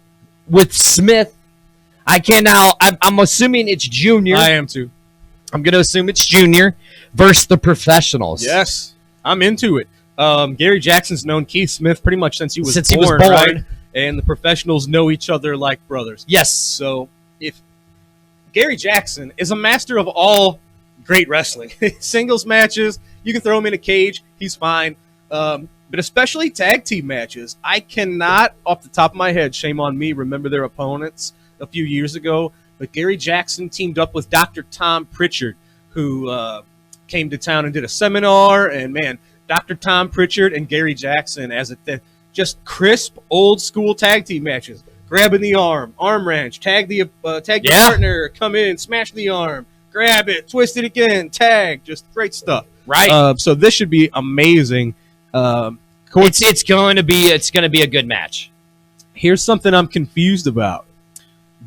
with Smith. I'm assuming it's Junior. I am too. I'm going to assume it's Junior versus the Professionals. Yes. I'm into it. Gary Jackson's known Keith Smith pretty much since he was born. Right? And the Professionals know each other like brothers. Yes. So if Gary Jackson is a master of all great wrestling. Singles matches, you can throw him in a cage, he's fine. But especially tag team matches. I cannot, off the top of my head, shame on me, remember their opponents a few years ago. But Gary Jackson teamed up with Dr. Tom Pritchard, who came to town and did a seminar. And, man, Dr. Tom Pritchard and Gary Jackson as just crisp, old-school tag team matches. Grabbing the arm wrench, tag your partner, come in, smash the arm, grab it, twist it again, tag. Just great stuff. Right. So this should be amazing. It's going to be a good match. Here's something I'm confused about.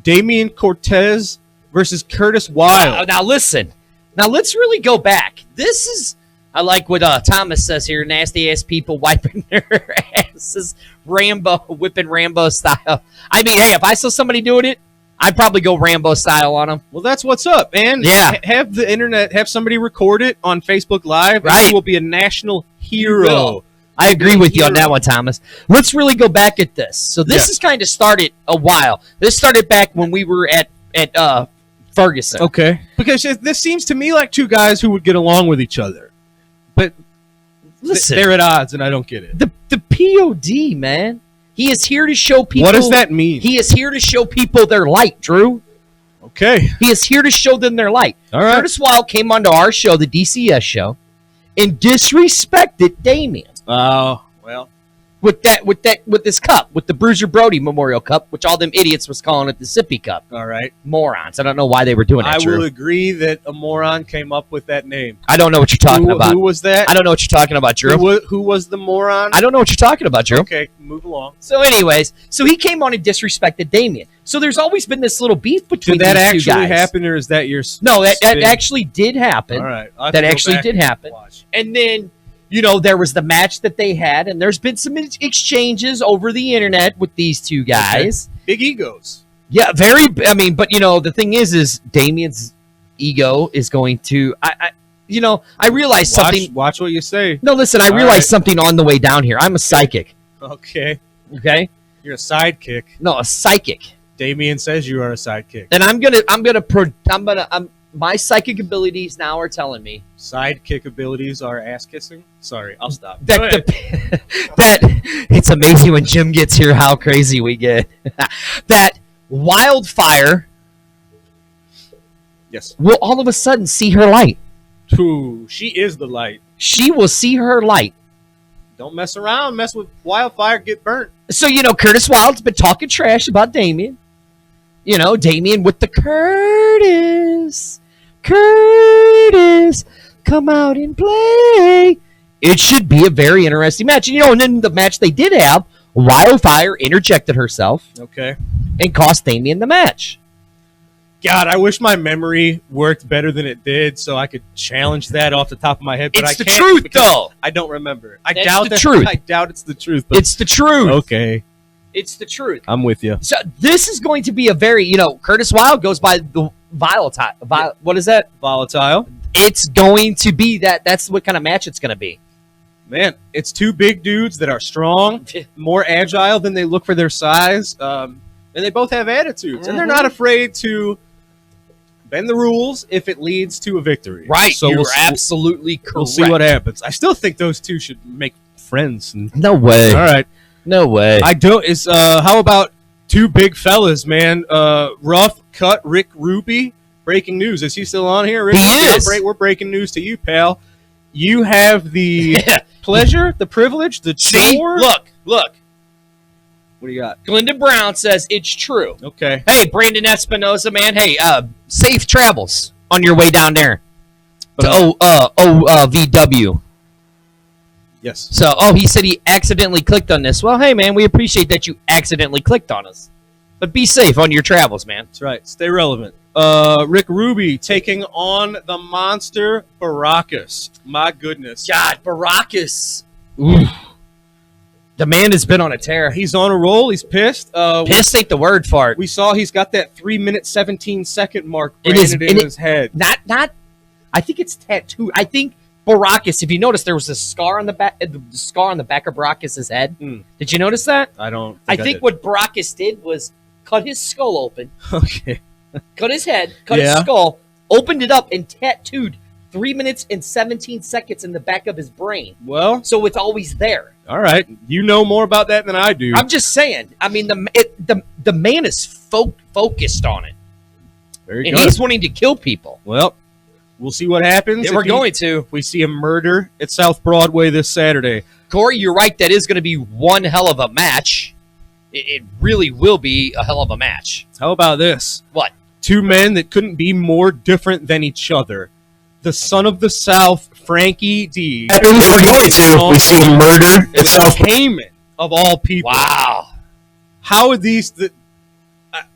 Damian Cortez versus Curtis Wild. Now listen. Now let's really go back. This is, I like what Thomas says here, nasty ass people wiping their asses, whipping Rambo style. I mean, hey, if I saw somebody doing it, I'd probably go Rambo style on them. Well, that's what's up, man. Yeah. Have the internet, have somebody record it on Facebook Live. Right. And you will be a national hero. I agree with you on that one, Thomas. Let's really go back at this. So this has kind of started a while. This started back when we were at Ferguson. Okay. Because this seems to me like two guys who would get along with each other. But Listen, they're at odds, and I don't get it. the POD, man. He is here to show people. What does that mean? He is here to show people their light, Drew. Okay. He is here to show them their light. All right. Curtis Wild came onto our show, the DCS show, and disrespected Damien. Oh, well. With this cup, with the Bruiser Brody Memorial Cup, which all them idiots was calling it the Sippy Cup. All right. Morons. I don't know why they were doing that, I Drew. will agree that a moron came up with that name. I don't know what you're talking about. Who was that? I don't know what you're talking about, Drew. Who was the moron? I don't know what you're talking about, Drew. Okay, move along. So anyways, so he came on and disrespected Damien. So there's always been this little beef between Did that these two actually guys. happen, or is that your No, that spin? actually did happen. All right. I'll have That to go actually back did and happen. watch. And then, there was the match that they had, and there's been some exchanges over the internet with these two guys. Okay. Big egos. Yeah, very. I mean, but the thing is Damien's ego is going to. I realized something. Watch what you say. No, listen. I realized something on the way down here. I'm a psychic. Okay. Okay. You're a sidekick. No, a psychic. Damien says you are a sidekick. And my psychic abilities now are telling me Sidekick abilities are ass kissing. Sorry, I'll stop. that it's amazing when Jim gets here how crazy we get. That Wildfire Yes. will all of a sudden see her light. Ooh, she is the light. She will see her light. Don't mess around. Mess with Wildfire, get burnt. So, Curtis Wild's been talking trash about Damien. Damien with the Curtis, come out and play. It should be a very interesting match. And then the match they did have, Wildfire interjected herself Okay. and cost Damien the match. God, I wish my memory worked better than it did, so I could challenge that off the top of my head. But It's I the can't truth, because though. I don't remember. That's the truth. I doubt it's the truth. But It's the truth. okay. It's the truth. I'm with you. So this is going to be a very, Curtis Wild goes by the volatile. What is that? Volatile. It's going to be that. That's what kind of match it's going to be. Man, it's two big dudes that are strong, more agile than they look for their size, and they both have attitudes, and they're not afraid to bend the rules if it leads to a victory. Right. So You're absolutely correct. we'll see what happens. I still think those two should make friends. No way. All right. No way. I don't. Is how about two big fellas, man? Rough cut Rick Ruby. Breaking news. Is he still on here? Rick? He is. We're breaking news to you, pal. You have the pleasure, the privilege, the See? chore. Look. What do you got? Glenda Brown says it's true. Okay. Hey, Brandon Espinoza, man. Hey, safe travels on your way down there to VW. Yes. So, he said he accidentally clicked on this. Well, hey, man, we appreciate that you accidentally clicked on us. But be safe on your travels, man. That's right. Stay relevant. Rick Ruby taking on the monster Baracus. My goodness. God, Baracus. Oof. The man has been on a tear. He's on a roll. He's pissed. Pissed ain't the word for it. We saw he's got that 3-minute, 17-second mark It is- branded in his head. Not. I think it's tattooed. I think Baracus. If you notice, there was a scar on the back. The scar on the back of Baracus's head. Did you notice that? I don't. I think what Baracus did was cut his skull open, Okay. cut his head, cut his skull, opened it up, and tattooed 3 minutes and 17 seconds in the back of his brain. Well, So it's always there. all right. You know more about that than I do. I'm just saying. I mean, the man is focused on it, Very and good. he's wanting to kill people. Well, we'll see what happens. Yeah, we're going to. If we see a murder at South Broadway this Saturday. Corey, you're right. That is going to be one hell of a match. It really will be a hell of a match. How about this? What? Two men that couldn't be more different than each other. The son of the South, Frankie D. We're going to. We see a murder itself. Heyman, of all people. Wow. How are these...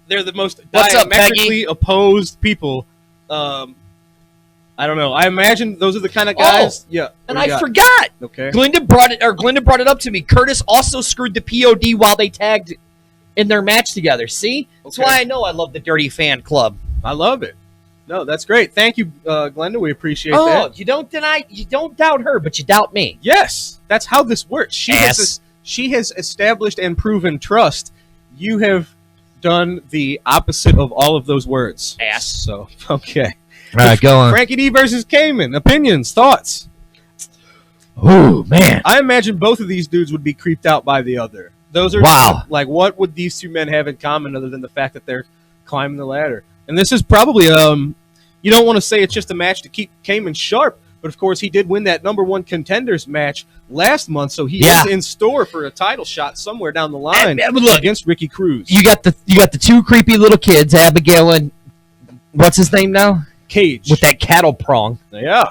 they're the most What's up, diametrically opposed people. I don't know. I imagine those are the kind of guys. Yeah. And I forgot. Okay. Glinda brought it up to me. Curtis also screwed the POD while they tagged in their match together. See? That's why I know I love the Dirty Fan Club. I love it. No, that's great. Thank you, Glenda. We appreciate that. Oh, you don't doubt her, but you doubt me. Yes, that's how this works. She has established and proven trust. You have done the opposite of all of those words. Ass. So, okay. All right, go on. Frankie D versus Cayman. Opinions, thoughts? Oh, man. I imagine both of these dudes would be creeped out by the other. Those are like, what would these two men have in common other than the fact that they're climbing the ladder? And this is probably, you don't want to say it's just a match to keep Cayman sharp, but of course he did win that number 1 contenders match last month, so he is in store for a title shot somewhere down the line against Ricky Cruz. You got the two creepy little kids, Abigail and what's his name now? Cage. With that cattle prong. Yeah.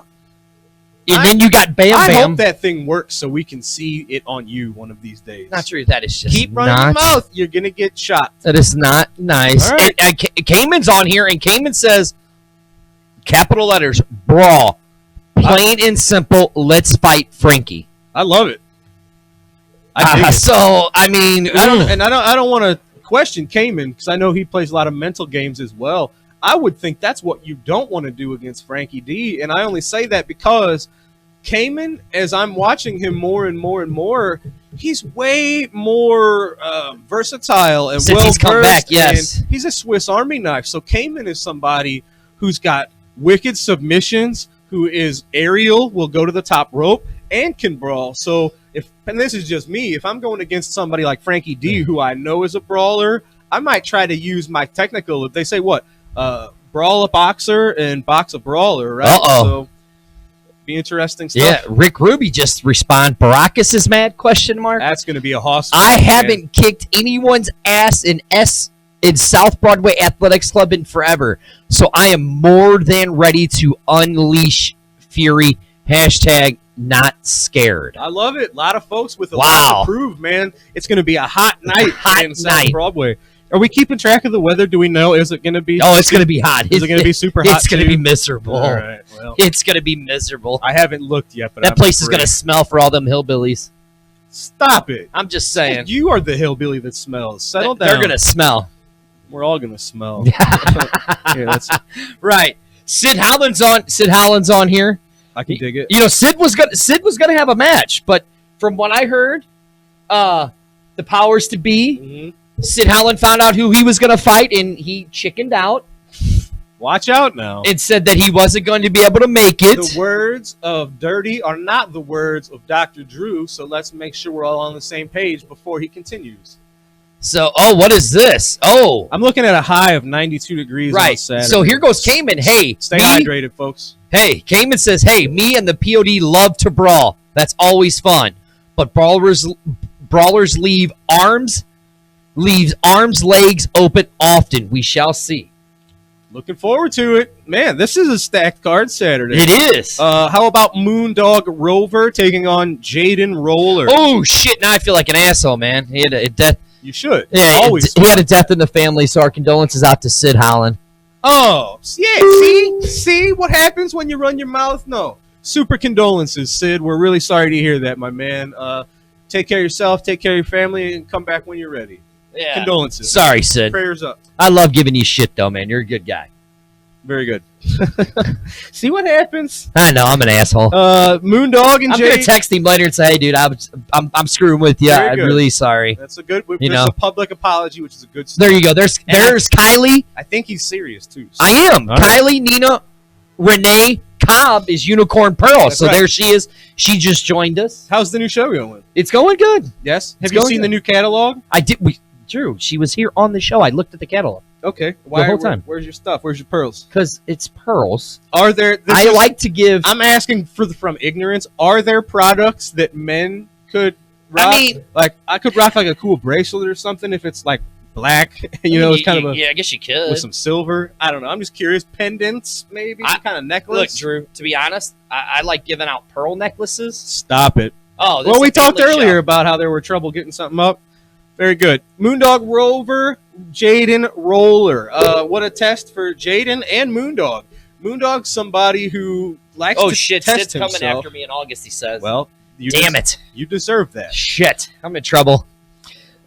And then you got Bam I Bam. hope that thing works so we can see it on you one of these days. Not true. That is just keep running your mouth. You're going to get shot. That is not nice. All right. Cayman's on here, and Cayman says, capital letters, brawl. Plain and simple, let's fight Frankie. I love it. I dig it. So, I mean... I don't want to question Cayman, because I know he plays a lot of mental games as well. I would think that's what you don't want to do against Frankie D, and I only say that because Cayman, as I'm watching him more and more and more, he's way more versatile and since he's come back, yes. And he's a Swiss Army knife. So Cayman is somebody who's got wicked submissions, who is aerial, will go to the top rope, and can brawl. So and this is just me, if I'm going against somebody like Frankie D, who I know is a brawler, I might try to use my technical. If they say what? Brawl a boxer and box a brawler, right? So be interesting stuff. Yeah, Rick Ruby just respond. Baracus is mad? Question mark. That's going to be a hostile. I haven't kicked anyone's ass in South Broadway Athletics Club in forever, so I am more than ready to unleash fury. Hashtag not scared. I love it. A lot of folks with a lot to prove, man. It's going to be a hot night in South Broadway. Are we keeping track of the weather? Do we know? Is it going to be? Oh, it's going to be hot. Is it going to be super hot? It's going to be miserable. All right. Well, it's going to be miserable. I haven't looked yet, but that place is going to smell for all them hillbillies. Stop it! I'm just saying. You are the hillbilly that smells. Settle down. They're going to smell. We're all going to smell. Right. Sid Howland's on here. I can dig it. You know, Sid was gonna have a match, but from what I heard, the powers to be, Sid Howland found out who he was gonna fight, and he chickened out. Watch out now. It said that he wasn't going to be able to make it. The words of Dirty are not the words of Dr. Drew, so let's make sure we're all on the same page before he continues. So, what is this? Oh. I'm looking at a high of 92 degrees on Saturday. So here goes Cayman. Hey. Stay hydrated, folks. Hey, Cayman says, hey, me and the POD love to brawl. That's always fun. But brawlers leave arms, legs open often. We shall see. Looking forward to it. Man, this is a stacked card Saturday. It is. How about Moondog Rover taking on Jaden Roller? Oh, shit. Now I feel like an asshole, man. He had a death. You should. Yeah, he had a death in the family, so our condolences out to Sid Howland. Oh, yeah. See what happens when you run your mouth? No. Super condolences, Sid. We're really sorry to hear that, my man. Take care of yourself, take care of your family, and come back when you're ready. Yeah. Condolences. Sorry, Sid. Prayers up. I love giving you shit, though, man. You're a good guy. Very good. See what happens? I know, I'm an asshole. Moondog and Jay. I'm gonna text him later and say, "Hey, dude, I'm screwing with you. I'm really sorry." That's a good. There's a public apology, which is a good. There you go. There's Kylie. I think he's serious too. So. I am. All Kylie, right. Nina, Renee, Cobb is Unicorn Pearl. That's so right. There she is. She just joined us. How's the new show going? It's going good. Yes. Have you seen the new catalog? I did. Drew, she was here on the show. I looked at the catalog. Okay. The whole time. Where's your stuff? Where's your pearls? Because it's pearls. Are there? Like to give. I'm asking from ignorance. Are there products that men could rock? I mean, like I could rock like a cool bracelet or something if it's like black. It's kind of I guess you could with some silver. I don't know. I'm just curious. Pendants, maybe some kind of necklace. Look, Drew. To be honest, I like giving out pearl necklaces. Stop it. Oh, well, we talked earlier about how there were trouble getting something up. Very good. Moondog Rover Jaden Roller. What a test for Jaden and Moondog. Moondog's somebody who likes Oh to shit! test Sid's coming himself. after me in August. He says. Well, Damn it! You deserve that. Shit! I'm in trouble.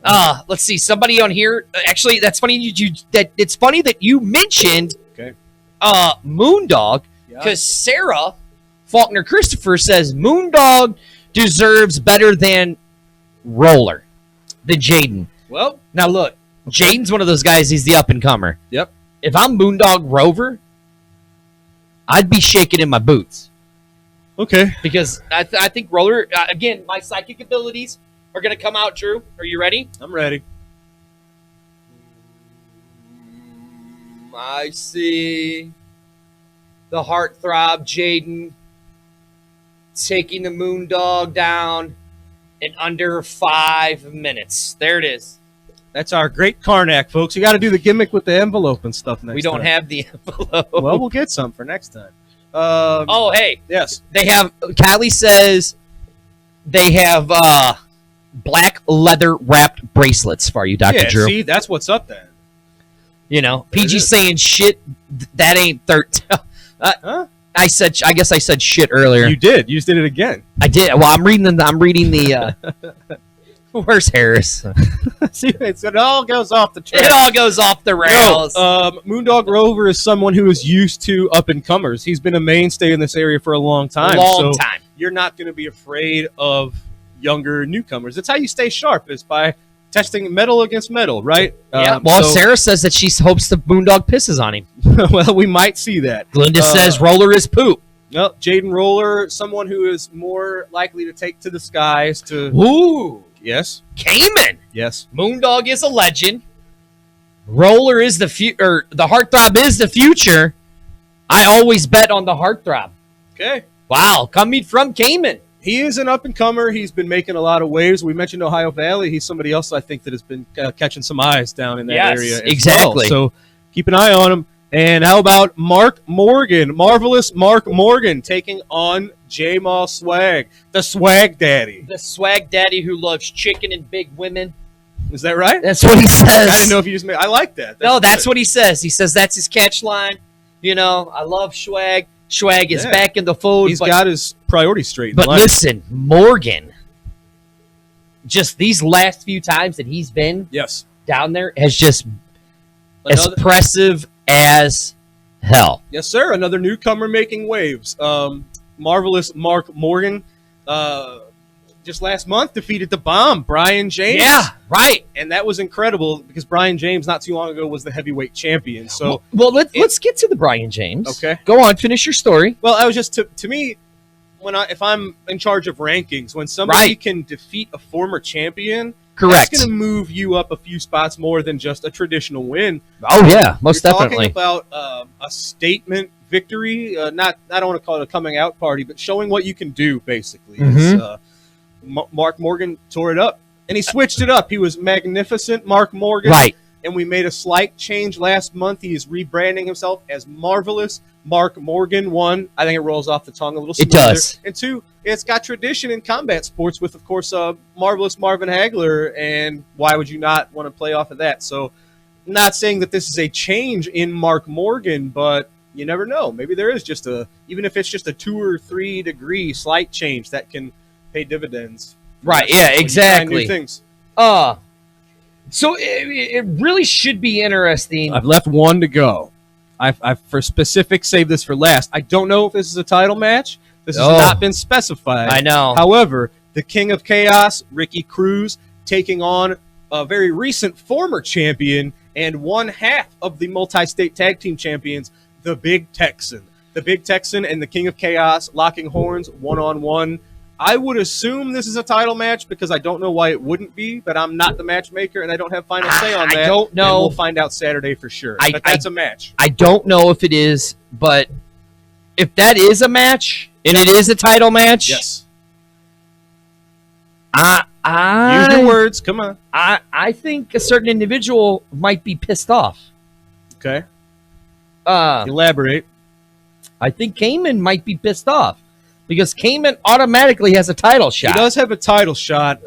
Let's see. Somebody on here. Actually, that's funny. It's funny that you mentioned. Okay. Moondog, because Sarah Faulkner Christopher says Moondog deserves better than Roller, than Jaden. Well, Now look, Jaden's one of those guys. He's the up and comer. Yep. If I'm Moondog Rover, I'd be shaking in my boots okay. because I think Roller. Again, my psychic abilities are going to come out. Drew, are you ready? I'm ready. I see the heartthrob Jaden taking the Moondog down in under 5 minutes. There it is. That's our great Karnak, folks. You got to do the gimmick with the envelope and stuff next We don't time. have the envelope. Well, we'll get some for next time. Oh, hey, Yes. they have. Kylie says they have black leather wrapped bracelets for you, Dr. Yeah, Drew. see, that's what's up then. You know, There it PG is. saying shit. That ain't 13. Huh? I guess I said shit earlier. You did. You just did it again. I did. Well, I'm reading the. Where's Harris? See, it all goes off the track. It all goes off the rails. Moondog Rover is someone who is used to up-and-comers. He's been a mainstay in this area for a long time. Long so time. You're not going to be afraid of younger newcomers. That's how you stay sharp, is by testing metal against metal, right? Yeah. Well, Sarah says that she hopes the Moondog pisses on him. well, we might see that. Glinda says Roller is poop. Well, Jaden Roller, someone who is more likely to take to the skies to... Ooh. Yes. Cayman. Yes. Moondog is a legend. Roller is the future. The heartthrob is the future. I always bet on the heartthrob. Okay. Wow, coming from Cayman. He is an up-and-comer. He's been making a lot of waves. We mentioned Ohio Valley. He's somebody else, I think, that has been catching some eyes down in that Yes, area as exactly. well. So keep an eye on him. And how about Mark Morgan? Marvelous Mark Morgan taking on J-Maw Swag, the Swag Daddy. The swag daddy who loves chicken and big women. Is that right? That's what he says. I didn't know if you just made... I like that. That's good. what he says. He says that's his catch line. You know, I love Swag. Swag is Yeah. back in the fold. He's got his priorities straight in But life. listen, Morgan, just these last few times that he's been Yes. down there has just Another- expressive as hell. Yes, sir. Another newcomer making waves. Marvelous Mark Morgan just last month defeated the Bomb, Brian James. Yeah, right. And that was incredible because Brian James not too long ago was the heavyweight champion. So, Well, let's get to the Brian James. Okay. Go on, finish your story. well, I was just to me if I'm in charge of rankings, when somebody Right. can defeat a former champion, Correct. that's going to move you up a few spots more than just a traditional win. Oh yeah, most You're definitely. talking about a statement victory, not I don't want to call it a coming out party, but showing what you can do. Basically, Mhm. Mark Morgan tore it up, and he switched it up. He was magnificent, Mark Morgan, Right. And we made a slight change last month. He is rebranding himself as Marvelous Mark Morgan. One, I think it rolls off the tongue a little It smoother. does. And two, it's got tradition in combat sports with, of course, Marvelous Marvin Hagler. And why would you not want to play off of that? So, not saying that this is a change in Mark Morgan, but you never know. Maybe there is just even if it's just a 2 or 3 degree slight change that can pay dividends. Right, yeah, When you try new exactly. things. So it really should be interesting. I've left one to go. I've for specific saved this for last. I don't know if this is a title match. This has Oh. not been specified. I know. However, the King of Chaos, Ricky Cruz, taking on a very recent former champion and one half of the multi-state tag team champions, the Big Texan. The Big Texan and the King of Chaos locking horns one-on-one. I would assume this is a title match because I don't know why it wouldn't be, but I'm not the matchmaker and I don't have final say on I that. don't know. And we'll find out Saturday for sure. But that's a match. I don't know if it is, but if that is a match and it is a title match, Yes. I Use your words. Come on. I think a certain individual might be pissed off. Okay. Uh, Elaborate. I think Cayman might be pissed off because Cayman automatically has a title shot. He does have a title shot.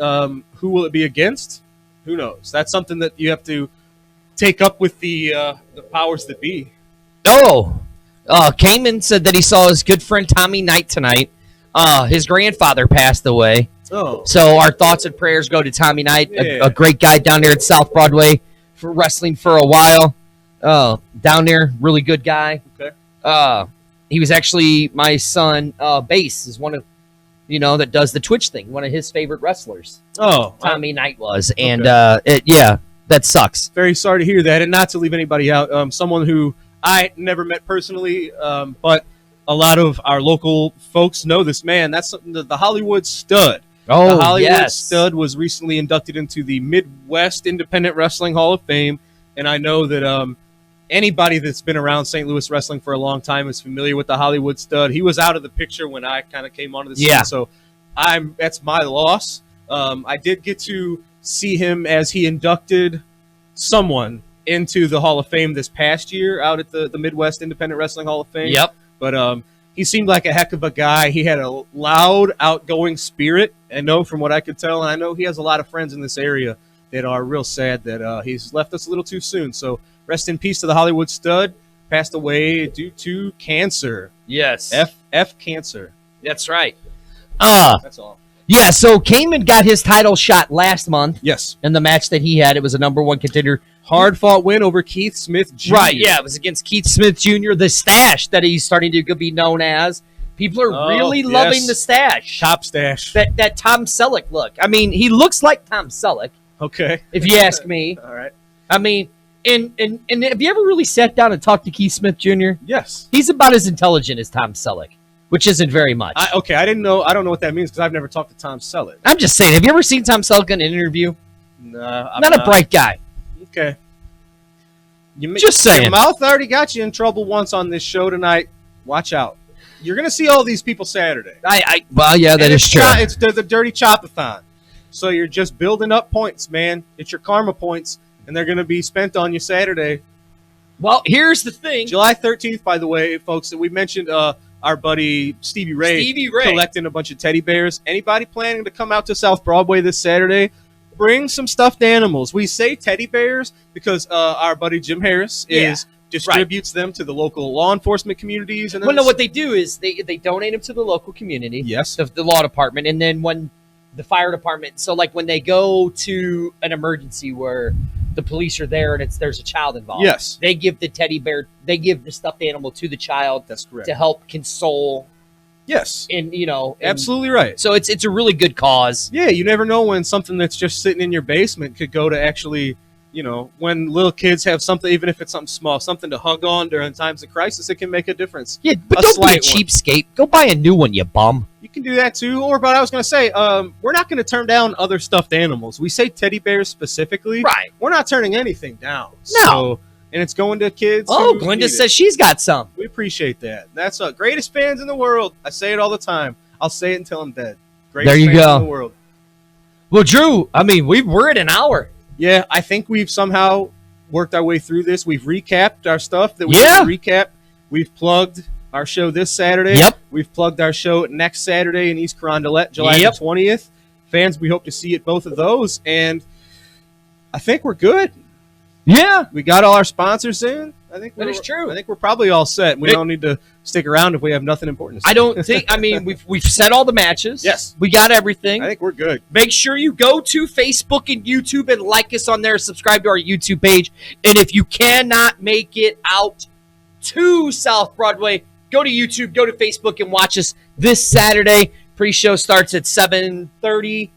Who will it be against? Who knows? That's something that you have to take up with the powers that be. Cayman said that he saw his good friend Tommy Knight tonight. His grandfather passed away. Oh. So our thoughts and prayers go to Tommy Knight, a great guy down there at South Broadway for wrestling for a while. Down there, really good guy. Okay. He was actually my son. Bass is one of, that does the Twitch thing. One of his favorite wrestlers. Oh, Tommy Knight was, and okay. that sucks. Very sorry to hear that, and not to leave anybody out. Someone who I never met personally, but a lot of our local folks know this man. That's the Hollywood Stud. Oh, the Hollywood yes. Stud was recently inducted into the Midwest Independent Wrestling Hall of Fame, and I know that anybody that's been around St. Louis wrestling for a long time is familiar with the Hollywood Stud. He was out of the picture when I kind of came onto the scene, so that's my loss. I did get to see him as he inducted someone into the Hall of Fame this past year out at the Midwest Independent Wrestling Hall of Fame. Yep. But he seemed like a heck of a guy. He had a loud, outgoing spirit, I know from what I could tell. And I know he has a lot of friends in this area that are real sad that he's left us a little too soon. So rest in peace to the Hollywood Stud. Passed away due to cancer. Yes. F cancer. That's right. That's all. Yeah, so Cayman got his title shot last month. Yes. In the match that he had. It was a number 1 contender. Hard-fought win over Keith Smith Jr. Right, yeah. It was against Keith Smith Jr., the Stash that he's starting to be known as. People are really loving the Stash. Top Stash. That Tom Selleck look. I mean, he looks like Tom Selleck. Okay. If you ask me. All right. I mean, and have you ever really sat down and talked to Keith Smith Jr.? Yes. He's about as intelligent as Tom Selleck, which isn't very much. I don't know what that means because I've never talked to Tom Selleck. I'm just saying, have you ever seen Tom Selleck in an interview? No. Not a bright guy. Okay. Just saying. Your mouth already got you in trouble once on this show tonight. Watch out. You're going to see all these people Saturday. Well, yeah, that is true. It's the Dirty Chopathon. So you're just building up points, man. It's your karma points, and they're going to be spent on you Saturday. Well, here's the thing. July 13th, by the way, folks, we mentioned our buddy Stevie Ray collecting a bunch of teddy bears. Anybody planning to come out to South Broadway this Saturday, bring some stuffed animals. We say teddy bears because our buddy Jim Harris distributes them to the local law enforcement communities. And what they do is they donate them to the local community. Yes. The law department. And then when the fire department, so like when they go to an emergency where the police are there and there's a child involved. Yes. They give the teddy bear, they give the stuffed animal to the child. That's correct. To help console. Yes. And, absolutely right. So it's a really good cause. Yeah, you never know when something that's just sitting in your basement could go to actually, when little kids have something, even if it's something small, something to hug on during times of crisis, it can make a difference. Yeah, but don't be a cheapskate. Go buy a new one, you bum. You can do that too. But I was going to say, we're not going to turn down other stuffed animals. We say teddy bears specifically. Right. We're not turning anything down. No. So, and it's going to kids. Oh, Glenda says she's got some. We appreciate that. That's the greatest fans in the world. I say it all the time. I'll say it until I'm dead. Greatest there you fans go. in the world. Well, Drew, I mean, we're at an hour. Yeah, I think we've somehow worked our way through this. We've recapped our stuff that we need to recap. We've plugged our show this Saturday. Yep. We've plugged our show next Saturday in East Carondelet, July the 20th. Fans, we hope to see you at both of those. And I think we're good. Yeah. We got all our sponsors in. I think that is true. I think we're probably all set. We don't need to stick around if we have nothing important to say. I don't think, we've set all the matches. Yes. We got everything. I think we're good. Make sure you go to Facebook and YouTube and like us on there. Subscribe to our YouTube page. And if you cannot make it out to South Broadway, go to YouTube, go to Facebook, and watch us this Saturday. Pre-show starts at 7:30.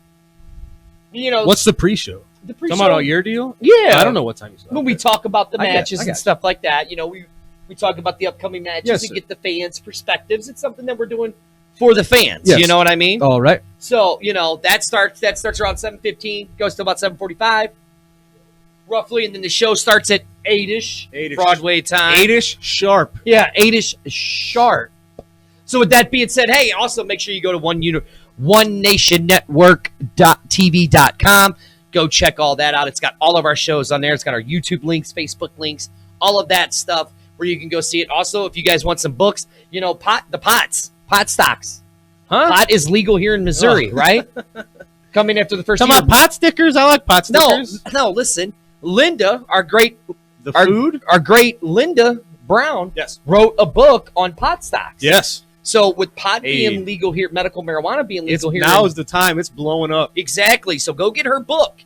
What's the pre-show? The pre-show. Talking about your deal? Yeah. I don't know what time you start. When we talk about the matches and it. stuff like that, we talk about the upcoming matches and get the fans' perspectives. It's something that we're doing for the fans. Yes. You know what I mean? All right. So, that starts around 7:15, goes to about 7:45, roughly, and then the show starts at 8-ish. Broadway time. 8-ish sharp. Yeah, 8-ish sharp. So with that being said, hey, also make sure you go to onenationnetwork.tv.com. Go check all that out. It's got all of our shows on there. It's got our YouTube links, Facebook links, all of that stuff where you can go see it. Also, if you guys want some books, pot stocks. Huh? Pot is legal here in Missouri, right? Coming after the first year. Talking about pot stickers? I like pot stickers. No, listen. Linda, our great Linda Brown, Yes. wrote a book on pot stocks. Yes. So with pot Hey. being legal here, medical marijuana being legal here, Now is the time. It's blowing up. exactly. So go get her book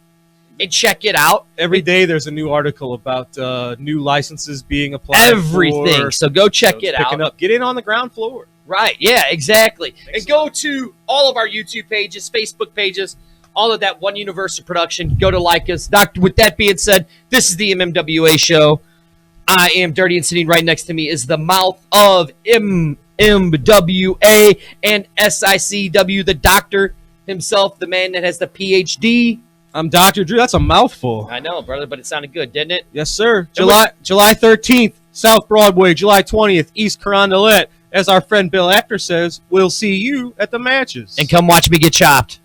and check it out. Every day there's a new article about new licenses being applied. Everything. For, So go check it picking out. up. Get in on the ground floor. Right. Yeah, exactly. And Excellent. go to all of our YouTube pages, Facebook pages, all of that One Universal production. Go to like us. Doctor, with that being said, this is the MMWA show. I am Dirty, and sitting right next to me is the mouth of MMWA and SICW, the doctor himself, the man that has the PhD. I'm Dr. Drew. That's a mouthful. I know, brother, but it sounded good, didn't it? Yes, sir. July 13th, South Broadway. July 20th, East Carondelet. As our friend Bill Apter says, we'll see you at the matches. And come watch me get chopped.